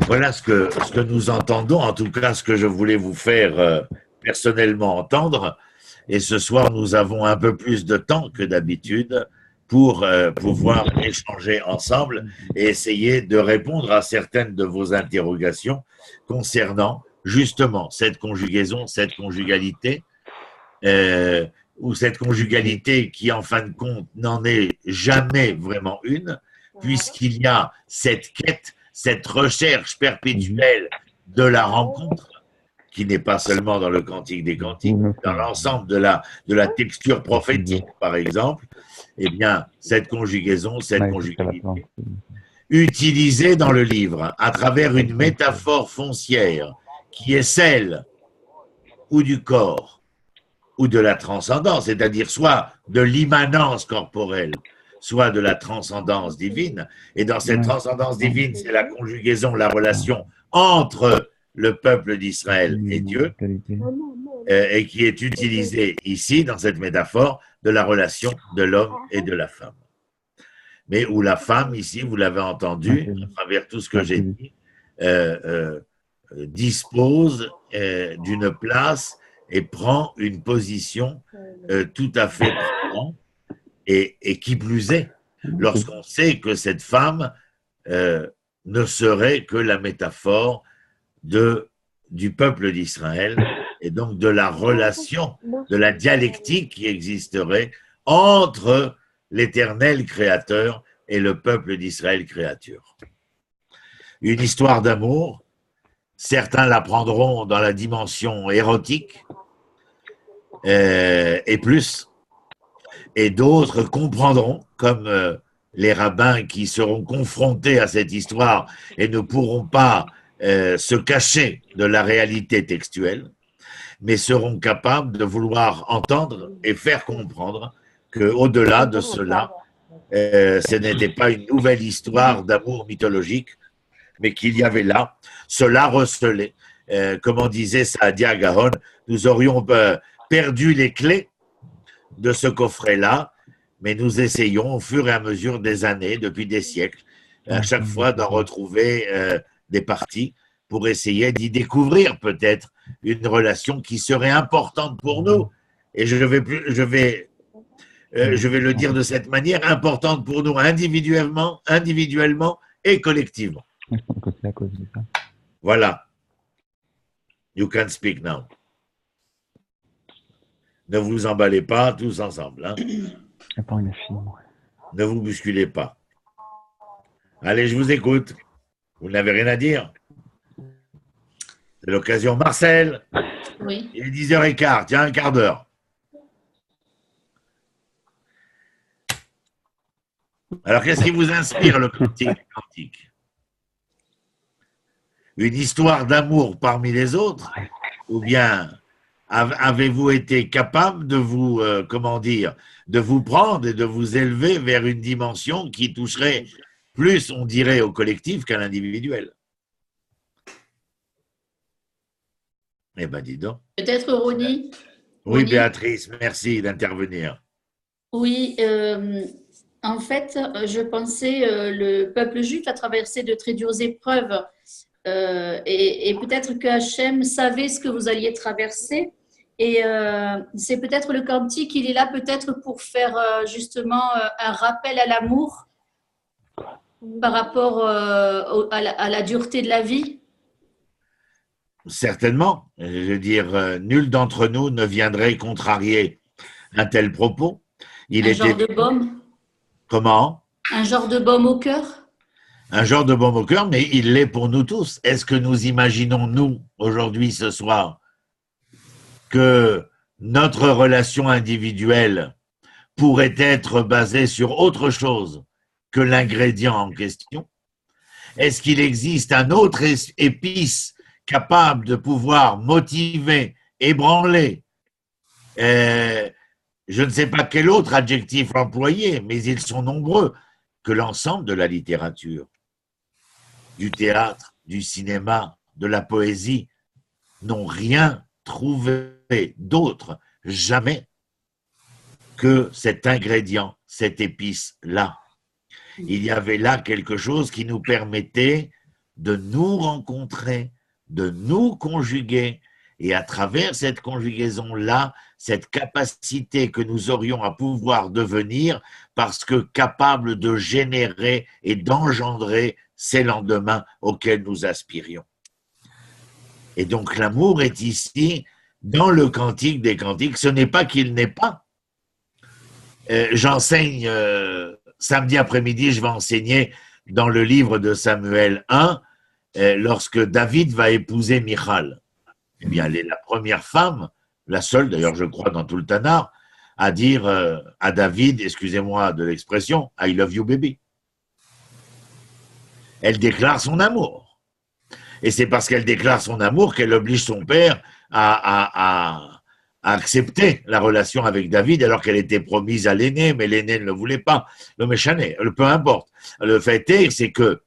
S2: Voilà ce que nous entendons, en tout cas ce que je voulais vous faire personnellement entendre. Et ce soir, nous avons un peu plus de temps que d'habitude pour pouvoir échanger ensemble et essayer de répondre à certaines de vos interrogations concernant justement cette conjugaison, cette conjugalité, ou cette conjugalité qui, en fin de compte, n'en est jamais vraiment une, puisqu'il y a cette quête, cette recherche perpétuelle de la rencontre, qui n'est pas seulement dans le Cantique des Cantiques, dans l'ensemble de la texture prophétique, par exemple, eh bien, cette conjugaison, cette conjugalité, utilisée dans le livre à travers une métaphore foncière qui est celle ou du corps ou de la transcendance, c'est-à-dire soit de l'immanence corporelle, soit de la transcendance divine. Et dans cette transcendance divine, c'est la conjugaison, la relation entre le peuple d'Israël et Dieu, et qui est utilisée ici, dans cette métaphore, de la relation de l'homme et de la femme. Mais où la femme, ici, vous l'avez entendu, à travers tout ce que j'ai dit, dispose d'une place et prend une position tout à fait différente, et qui plus est, lorsqu'on sait que cette femme ne serait que la métaphore du peuple d'Israël, et donc de la relation, de la dialectique qui existerait entre l'Éternel créateur et le peuple d'Israël créature. Une histoire d'amour, certains la prendront dans la dimension érotique et plus, et d'autres comprendront, comme les rabbins qui seront confrontés à cette histoire et ne pourront pas se cacher de la réalité textuelle, mais seront capables de vouloir entendre et faire comprendre qu'au-delà de cela, ce n'était pas une nouvelle histoire d'amour mythologique, mais qu'il y avait là, cela recelé. Comme on disait Saadia Gaon, nous aurions perdu les clés de ce coffret-là, mais nous essayons au fur et à mesure des années, depuis des siècles, à chaque fois d'en retrouver des parties pour essayer d'y découvrir peut-être une relation qui serait importante pour nous. Et je vais le dire de cette manière, importante pour nous individuellement et collectivement. Voilà. You can speak now. Ne vous emballez pas tous ensemble. Hein. Ne vous bousculez pas. Allez, je vous écoute. Vous n'avez rien à dire? C'est l'occasion. Marcel,
S3: oui.
S2: Il est 10h15, tiens, un quart d'heure. Alors, qu'est-ce qui vous inspire le Cantique des Cantiques? Une histoire d'amour parmi les autres? Ou bien avez-vous été capable de vous, de vous prendre et de vous élever vers une dimension qui toucherait plus, on dirait, au collectif qu'à l'individuel? Eh bien, dis donc.
S3: Peut-être Ronnie.
S2: Oui, Béatrice, merci d'intervenir.
S3: Oui, en fait, je pensais le peuple juif a traversé de très dures épreuves et peut-être que Hachem savait ce que vous alliez traverser et c'est peut-être le cantique, il est là peut-être pour faire justement un rappel à l'amour par rapport à la dureté de la vie.
S2: Certainement. Je veux dire, nul d'entre nous ne viendrait contrarier un tel propos.
S3: Un genre de baume.
S2: Comment?
S3: Un genre de baume au cœur.
S2: Un genre de baume au cœur, mais il l'est pour nous tous. Est-ce que nous imaginons, nous, aujourd'hui, ce soir, que notre relation individuelle pourrait être basée sur autre chose que l'ingrédient en question? Est-ce qu'il existe un autre épice capable de pouvoir motiver, ébranler, je ne sais pas quel autre adjectif employer, mais ils sont nombreux, que l'ensemble de la littérature, du théâtre, du cinéma, de la poésie, n'ont rien trouvé d'autre, jamais, que cet ingrédient, cette épice-là. Il y avait là quelque chose qui nous permettait de nous rencontrer, de nous conjuguer Et à travers cette conjugaison-là, cette capacité que nous aurions à pouvoir devenir, parce que capables de générer et d'engendrer ces lendemains auxquels nous aspirions. Et donc l'amour est ici, dans le cantique des cantiques, ce n'est pas qu'il n'est pas. J'enseigne, samedi après-midi, je vais enseigner dans le livre de Samuel 1, lorsque David va épouser Michal. Eh bien, elle est la première femme, la seule d'ailleurs, je crois, dans tout le Tanakh, à dire à David, excusez-moi de l'expression, I love you baby. Elle déclare son amour. Et c'est parce qu'elle déclare son amour qu'elle oblige son père à accepter la relation avec David alors qu'elle était promise à l'aîné, mais l'aîné ne le voulait pas, le méchané, peu importe. Le fait est, c'est que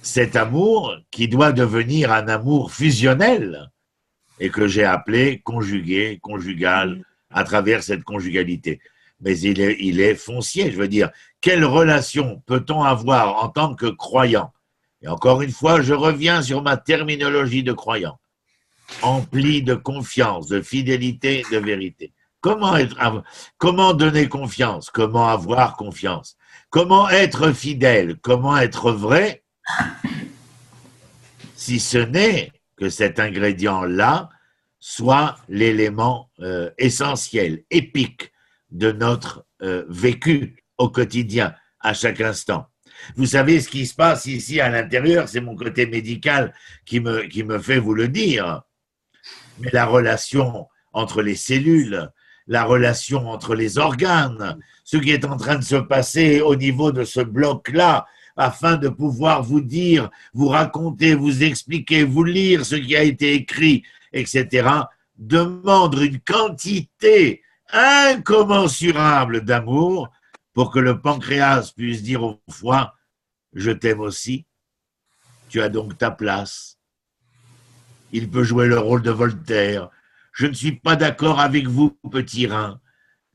S2: cet amour qui doit devenir un amour fusionnel et que j'ai appelé conjugué, conjugal, à travers cette conjugalité. Mais il est foncier, je veux dire, quelle relation peut-on avoir en tant que croyant? Et encore une fois, je reviens sur ma terminologie de croyant. Empli de confiance, de fidélité, de vérité. Comment donner confiance? Comment avoir confiance? Comment être fidèle? Comment être vrai? Si ce n'est que cet ingrédient-là soit l'élément essentiel, épique de notre vécu au quotidien, à chaque instant. Vous savez ce qui se passe ici à l'intérieur, c'est mon côté médical qui me fait vous le dire. Mais la relation entre les cellules, la relation entre les organes, ce qui est en train de se passer au niveau de ce bloc-là, afin de pouvoir vous dire, vous raconter, vous expliquer, vous lire ce qui a été écrit, etc., demande une quantité incommensurable d'amour pour que le pancréas puisse dire au foie, je t'aime aussi, tu as donc ta place. Il peut jouer le rôle de Voltaire. Je ne suis pas d'accord avec vous, petit rein,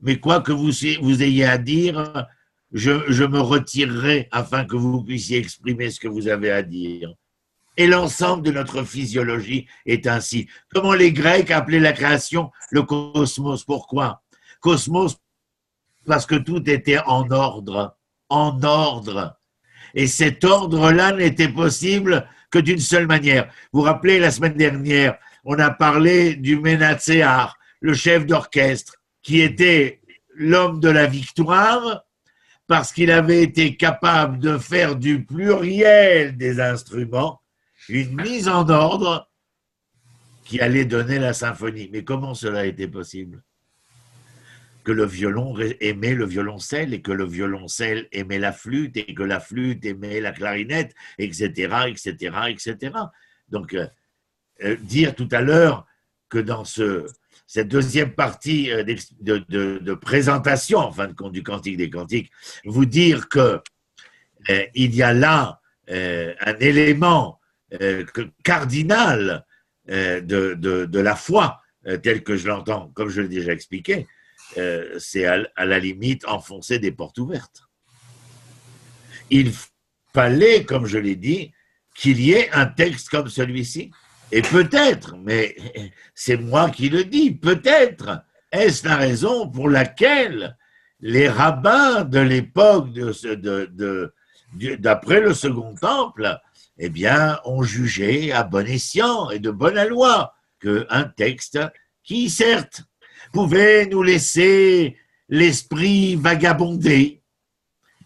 S2: mais quoi que vous ayez à dire, je me retirerai afin que vous puissiez exprimer ce que vous avez à dire. Et l'ensemble de notre physiologie est ainsi. Comment les Grecs appelaient la création le cosmos? Pourquoi? Cosmos, parce que tout était en ordre, en ordre. Et cet ordre-là n'était possible que d'une seule manière. Vous vous rappelez, la semaine dernière, on a parlé du Ménatséar, le chef d'orchestre, qui était l'homme de la victoire, parce qu'il avait été capable de faire du pluriel des instruments une mise en ordre qui allait donner la symphonie. Mais comment cela était possible? Que le violon aimait le violoncelle et que le violoncelle aimait la flûte et que la flûte aimait la clarinette, etc., etc., etc. Donc, dire tout à l'heure que dans cette deuxième partie de présentation, en fin de compte, du Cantique des Cantiques, vous dire que il y a là un élément cardinal de la foi, tel que je l'entends, comme je l'ai déjà expliqué, c'est à la limite enfoncer des portes ouvertes. Il fallait, comme je l'ai dit, qu'il y ait un texte comme celui-ci. Et peut-être, mais c'est moi qui le dis, peut-être est-ce la raison pour laquelle les rabbins de l'époque d'après le Second Temple, eh bien, ont jugé à bon escient et de bonne loi qu'un texte qui, certes, pouvait nous laisser l'esprit vagabonder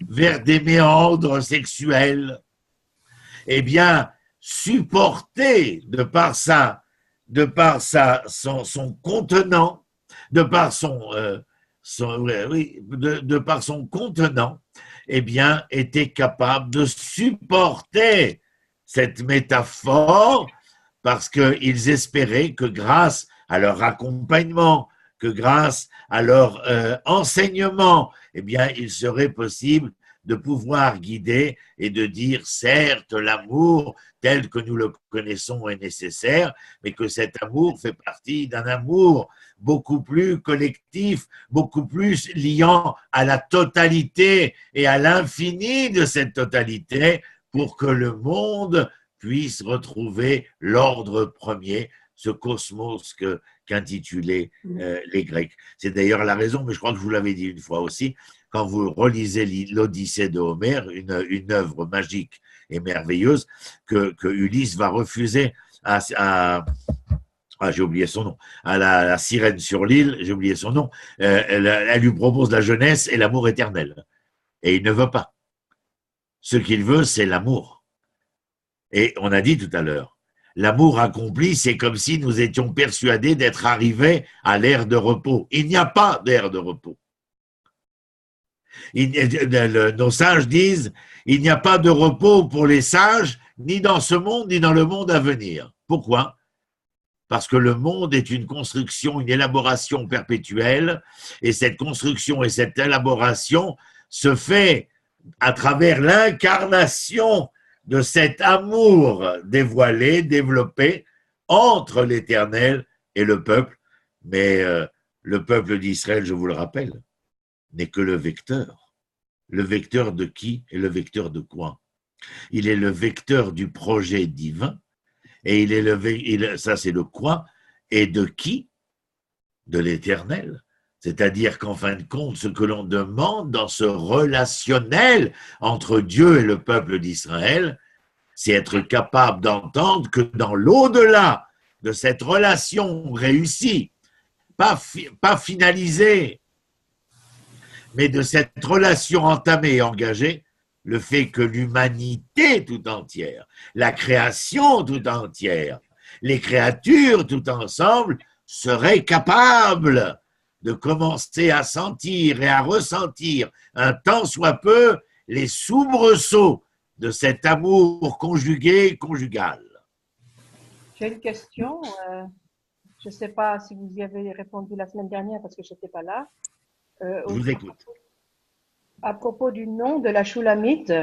S2: vers des méandres sexuels, eh bien, supporter de par son contenant, de par son contenant, eh bien, était capable de supporter cette métaphore parce qu'ils espéraient que grâce à leur accompagnement, que grâce à leur enseignement, eh bien, il serait possible de pouvoir guider et de dire, certes, l'amour tel que nous le connaissons est nécessaire, mais que cet amour fait partie d'un amour beaucoup plus collectif, beaucoup plus liant à la totalité et à l'infini de cette totalité pour que le monde puisse retrouver l'ordre premier, ce cosmos qu'intitulaient les Grecs. C'est d'ailleurs la raison, mais je crois que je vous l'avais dit une fois aussi, quand vous relisez l'Odyssée de Homère, une œuvre magique et merveilleuse, que Ulysse va refuser j'ai oublié son nom, à la sirène sur l'île, j'ai oublié son nom, elle lui propose la jeunesse et l'amour éternel. Et il ne veut pas. Ce qu'il veut, c'est l'amour. Et on a dit tout à l'heure, l'amour accompli, c'est comme si nous étions persuadés d'être arrivés à l'ère de repos. Il n'y a pas d'ère de repos. Nos sages disent, il n'y a pas de repos pour les sages, ni dans ce monde, ni dans le monde à venir. Pourquoi ? Parce que le monde est une construction, une élaboration perpétuelle, et cette construction et cette élaboration se fait à travers l'incarnation de cet amour dévoilé, développé entre l'Éternel et le peuple. Mais le peuple d'Israël, je vous le rappelle, n'est que le vecteur. Le vecteur de qui et le vecteur de quoi? Il est le vecteur du projet divin, et il est ça c'est le quoi, et de qui? De l'Éternel. C'est-à-dire qu'en fin de compte, ce que l'on demande dans ce relationnel entre Dieu et le peuple d'Israël, c'est être capable d'entendre que dans l'au-delà de cette relation réussie, pas finalisée, mais de cette relation entamée et engagée, le fait que l'humanité tout entière, la création tout entière, les créatures tout ensemble seraient capables de commencer à sentir et à ressentir un tant soit peu les soubresauts de cet amour conjugué, conjugal.
S4: J'ai une question. Je ne sais pas si vous y avez répondu la semaine dernière parce que je n'étais pas là.
S2: Je vous écoute.
S4: À propos du nom de la Shulamite,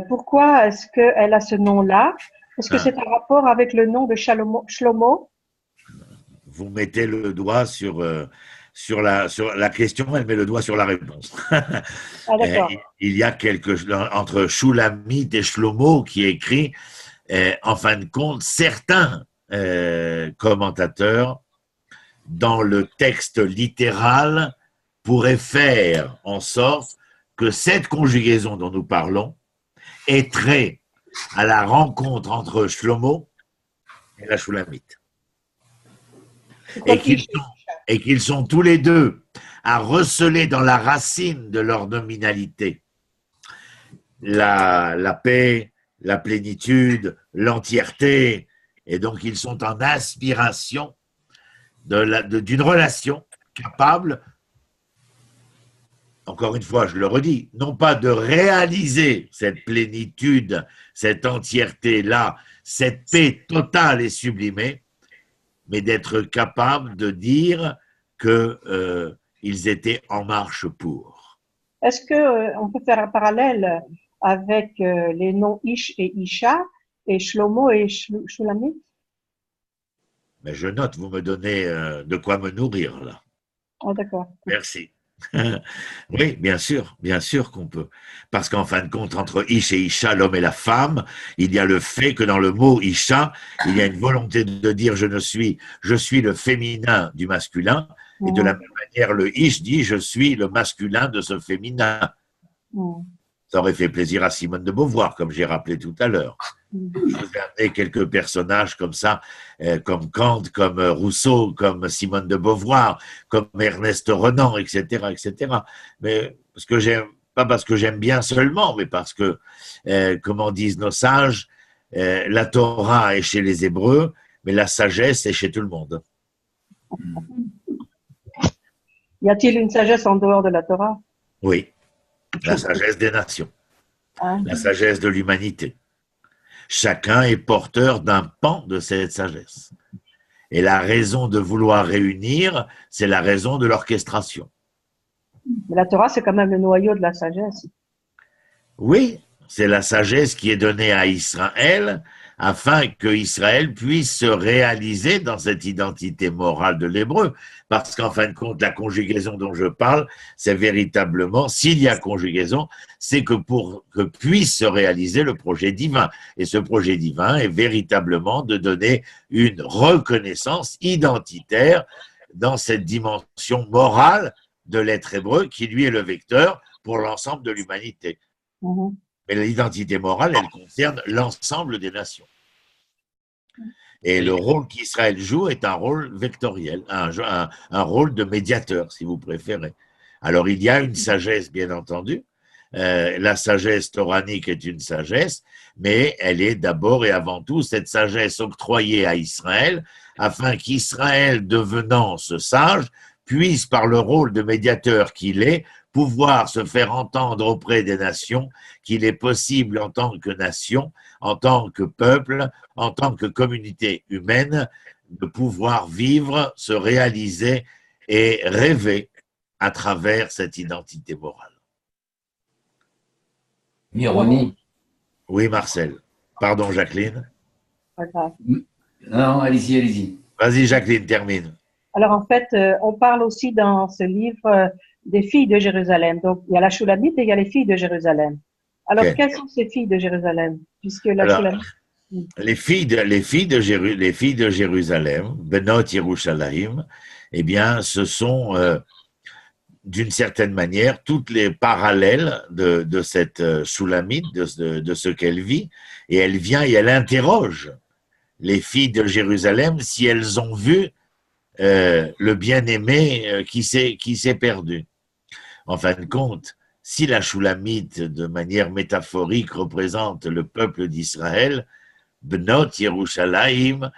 S4: pourquoi est-ce qu'elle a ce nom-là? Est-ce que c'est un rapport avec le nom de Shlomo?
S2: Vous mettez le doigt sur la question, elle met le doigt sur la réponse.
S4: Ah, d'accord.
S2: Il y a entre Shulamite et Shlomo qui est écrit, en fin de compte, certains commentateurs, dans le texte littéral, pourraient faire en sorte que cette conjugaison dont nous parlons est trait à la rencontre entre Shlomo et la Shulamite. Et qu'ils sont tous les deux à receler dans la racine de leur nominalité la paix, la plénitude, l'entièreté, et donc ils sont en aspiration d'une relation capable, encore une fois, je le redis, non pas de réaliser cette plénitude, cette entièreté-là, cette paix totale et sublimée, mais d'être capable de dire qu'ils étaient en marche pour.
S4: Est-ce qu'on peut faire un parallèle avec les noms Ish et Isha et Shlomo et Shulamite?
S2: Mais je note, vous me donnez de quoi me nourrir là.
S4: Ah, d'accord.
S2: Merci. Oui, bien sûr qu'on peut. Parce qu'en fin de compte, entre Ish et Isha, l'homme et la femme, il y a le fait que dans le mot Isha, il y a une volonté de dire je suis le féminin du masculin, et de la même manière, le Ish dit je suis le masculin de ce féminin. Ça aurait fait plaisir à Simone de Beauvoir, comme j'ai rappelé tout à l'heure. Je vous ai amené quelques personnages comme ça, comme Kant, comme Rousseau, comme Simone de Beauvoir, comme Ernest Renan, etc., etc. Mais pas parce que j'aime bien seulement, mais parce que, comme en disent nos sages, la Torah est chez les Hébreux, mais la sagesse est chez tout le monde.
S4: Y a-t-il une sagesse en dehors de la Torah?
S2: Oui, la sagesse des nations, la sagesse de l'humanité. Chacun est porteur d'un pan de cette sagesse. Et la raison de vouloir réunir, c'est la raison de l'orchestration.
S4: Mais la Torah, c'est quand même le noyau de la sagesse.
S2: Oui, C'est la sagesse qui est donnée à Israël afin que Israël puisse se réaliser dans cette identité morale de l'hébreu. Parce qu'en fin de compte, la conjugaison dont je parle, c'est véritablement, s'il y a conjugaison, c'est que pour que puisse se réaliser le projet divin. Et ce projet divin est véritablement de donner une reconnaissance identitaire dans cette dimension morale de l'être hébreu qui, lui, est le vecteur pour l'ensemble de l'humanité.
S4: Mhm.
S2: Mais l'identité morale, elle concerne l'ensemble des nations. Et le rôle qu'Israël joue est un rôle vectoriel, un rôle de médiateur, si vous préférez. Alors, il y a une sagesse, bien entendu. La sagesse toranique est une sagesse, mais elle est d'abord et avant tout cette sagesse octroyée à Israël, afin qu'Israël, devenant ce sage, puisse, par le rôle de médiateur qu'il est, pouvoir se faire entendre auprès des nations qu'il est possible en tant que nation, en tant que peuple, en tant que communauté humaine, de pouvoir vivre, se réaliser et rêver à travers cette identité morale.
S5: Myroni.
S2: Oui, Marcel. Pardon, Jacqueline.
S4: Pas grave.
S5: Non, allez-y, allez-y.
S2: Vas-y, Jacqueline, termine.
S4: Alors en fait, on parle aussi dans ce livre des filles de Jérusalem. Donc il y a la Shulamite et il y a les filles de Jérusalem. Alors
S2: Ok.
S4: quelles sont ces filles de Jérusalem? Puisque la
S2: Alors,
S4: Shulamite.
S2: les filles de Jérusalem, Benot Yerushalayim, eh bien, ce sont d'une certaine manière toutes les parallèles de cette Shulamite, de ce qu'elle vit, et elle vient et elle interroge les filles de Jérusalem si elles ont vu le bien-aimé qui s'est perdu. En fin de compte, si la Shulamite, de manière métaphorique, représente le peuple d'Israël, Bnot Yerushalayim,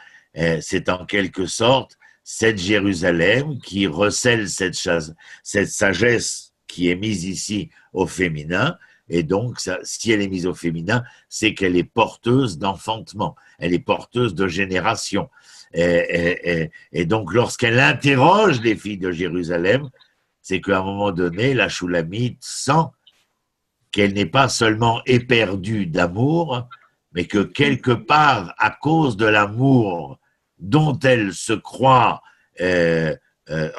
S2: c'est en quelque sorte cette Jérusalem qui recèle cette sagesse qui est mise ici au féminin, et donc si elle est mise au féminin, c'est qu'elle est porteuse d'enfantement, elle est porteuse de génération. Et donc lorsqu'elle interroge les filles de Jérusalem, c'est qu'à un moment donné, la Shulamite sent qu'elle n'est pas seulement éperdue d'amour, mais que quelque part, à cause de l'amour dont elle se croit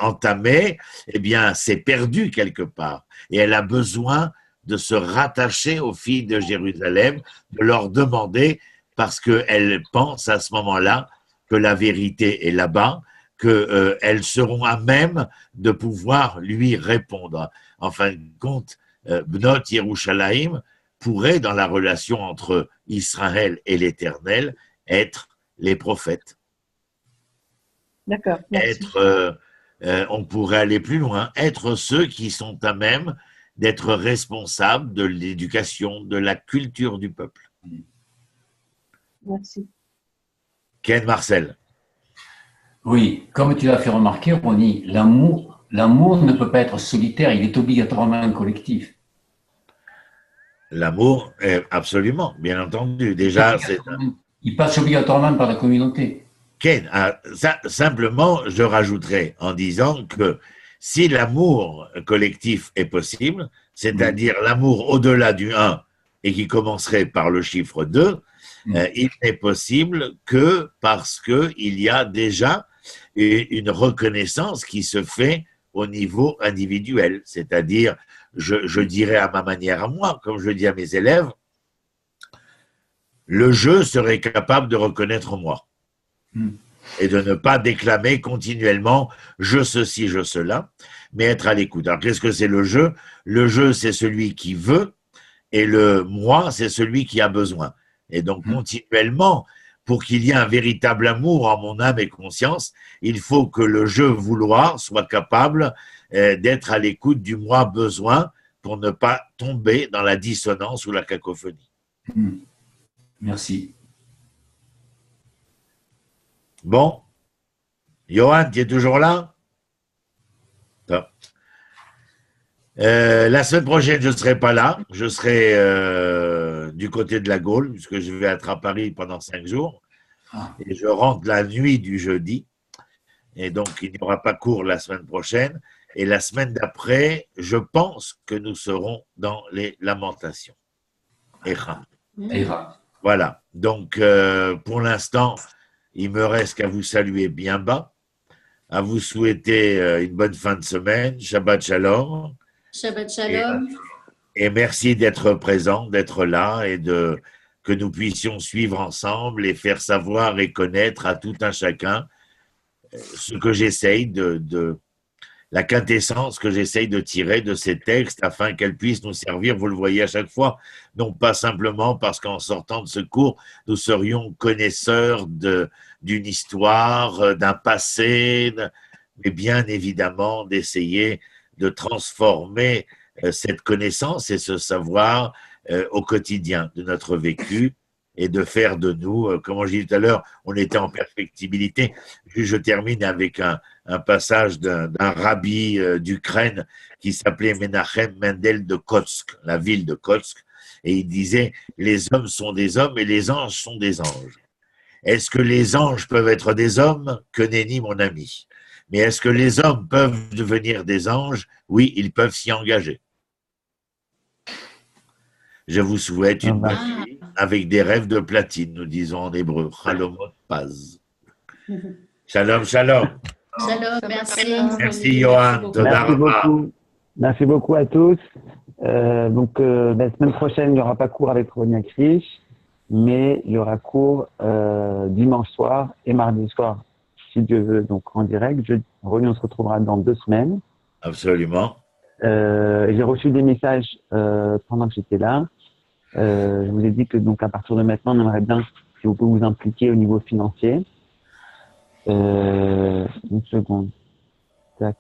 S2: entamée, eh bien, c'est perdu quelque part. Et elle a besoin de se rattacher aux filles de Jérusalem, de leur demander, parce qu'elle pense à ce moment-là que la vérité est là-bas, qu'elles seront à même de pouvoir lui répondre. En fin de compte, Bnot Yerushalayim pourrait, dans la relation entre Israël et l'Éternel, être les prophètes.
S4: D'accord, merci.
S2: On pourrait aller plus loin, être ceux qui sont à même d'être responsables de l'éducation, de la culture du peuple.
S4: Merci.
S2: Ken Marcel.
S5: Oui, comme tu l'as fait remarquer, Ronnie, l'amour ne peut pas être solitaire, il est obligatoirement collectif.
S2: L'amour, absolument, bien entendu. Déjà,
S5: il passe obligatoirement par la communauté.
S2: Ken, simplement, je rajouterai en disant que si l'amour collectif est possible, c'est-à-dire l'amour au-delà du 1 et qui commencerait par le chiffre 2, il n'est possible que parce qu'il y a déjà une reconnaissance qui se fait au niveau individuel. C'est-à-dire, je dirais à ma manière à moi, comme je dis à mes élèves, le jeu serait capable de reconnaître moi et de ne pas déclamer continuellement « je ceci, je cela », mais être à l'écoute. Alors, qu'est-ce que c'est le jeu? Le jeu, c'est celui qui veut, et le moi, c'est celui qui a besoin. Et donc, continuellement, pour qu'il y ait un véritable amour en mon âme et conscience, il faut que le je vouloir soit capable d'être à l'écoute du moi besoin pour ne pas tomber dans la dissonance ou la cacophonie.
S5: Merci.
S2: Bon, Johan, tu es toujours là? La semaine prochaine, je ne serai pas là. Je serai du côté de la Gaule, puisque je vais être à Paris pendant 5 jours. Et je rentre la nuit du jeudi. Et donc, il n'y aura pas cours la semaine prochaine. Et la semaine d'après, je pense que nous serons dans les Lamentations. Echa.
S5: Eira.
S2: Voilà. Donc, pour l'instant, il me reste qu'à vous saluer bien bas, à vous souhaiter une bonne fin de semaine. Shabbat Shalom.
S3: Shabbat Shalom.
S2: Et merci d'être présent, d'être là et que nous puissions suivre ensemble et faire savoir et connaître à tout un chacun ce que j'essaye la quintessence que j'essaye de tirer de ces textes afin qu'elles puissent nous servir, vous le voyez à chaque fois, non pas simplement parce qu'en sortant de ce cours, nous serions connaisseurs d'une histoire, d'un passé, mais bien évidemment d'essayer de transformer cette connaissance et ce savoir au quotidien de notre vécu et de faire de nous, comme je disais tout à l'heure, on était en perfectibilité. Je termine avec un passage d'un rabbi d'Ukraine qui s'appelait Menachem Mendel de Kotsk, la ville de Kotsk, et il disait « Les hommes sont des hommes et les anges sont des anges ». Est-ce que les anges peuvent être des hommes? Que nenni, mon ami. Mais est-ce que les hommes peuvent devenir des anges? Oui, ils peuvent s'y engager. Je vous souhaite une bonne nuit avec des rêves de platine, nous disons en hébreu. Chalomot paz. Shalom, shalom.
S3: Shalom, merci.
S2: Merci, Johan.
S6: Merci beaucoup. Merci beaucoup à tous. La semaine prochaine, il n'y aura pas cours avec Ronia Krish, mais il y aura cours dimanche soir et mardi soir, si Dieu veut, donc en direct. Ronia, on se retrouvera dans 2 semaines.
S2: Absolument.
S6: J'ai reçu des messages pendant que j'étais là. Je vous ai dit que donc à partir de maintenant, on aimerait bien si vous pouvez vous impliquer au niveau financier. Une seconde. Tac.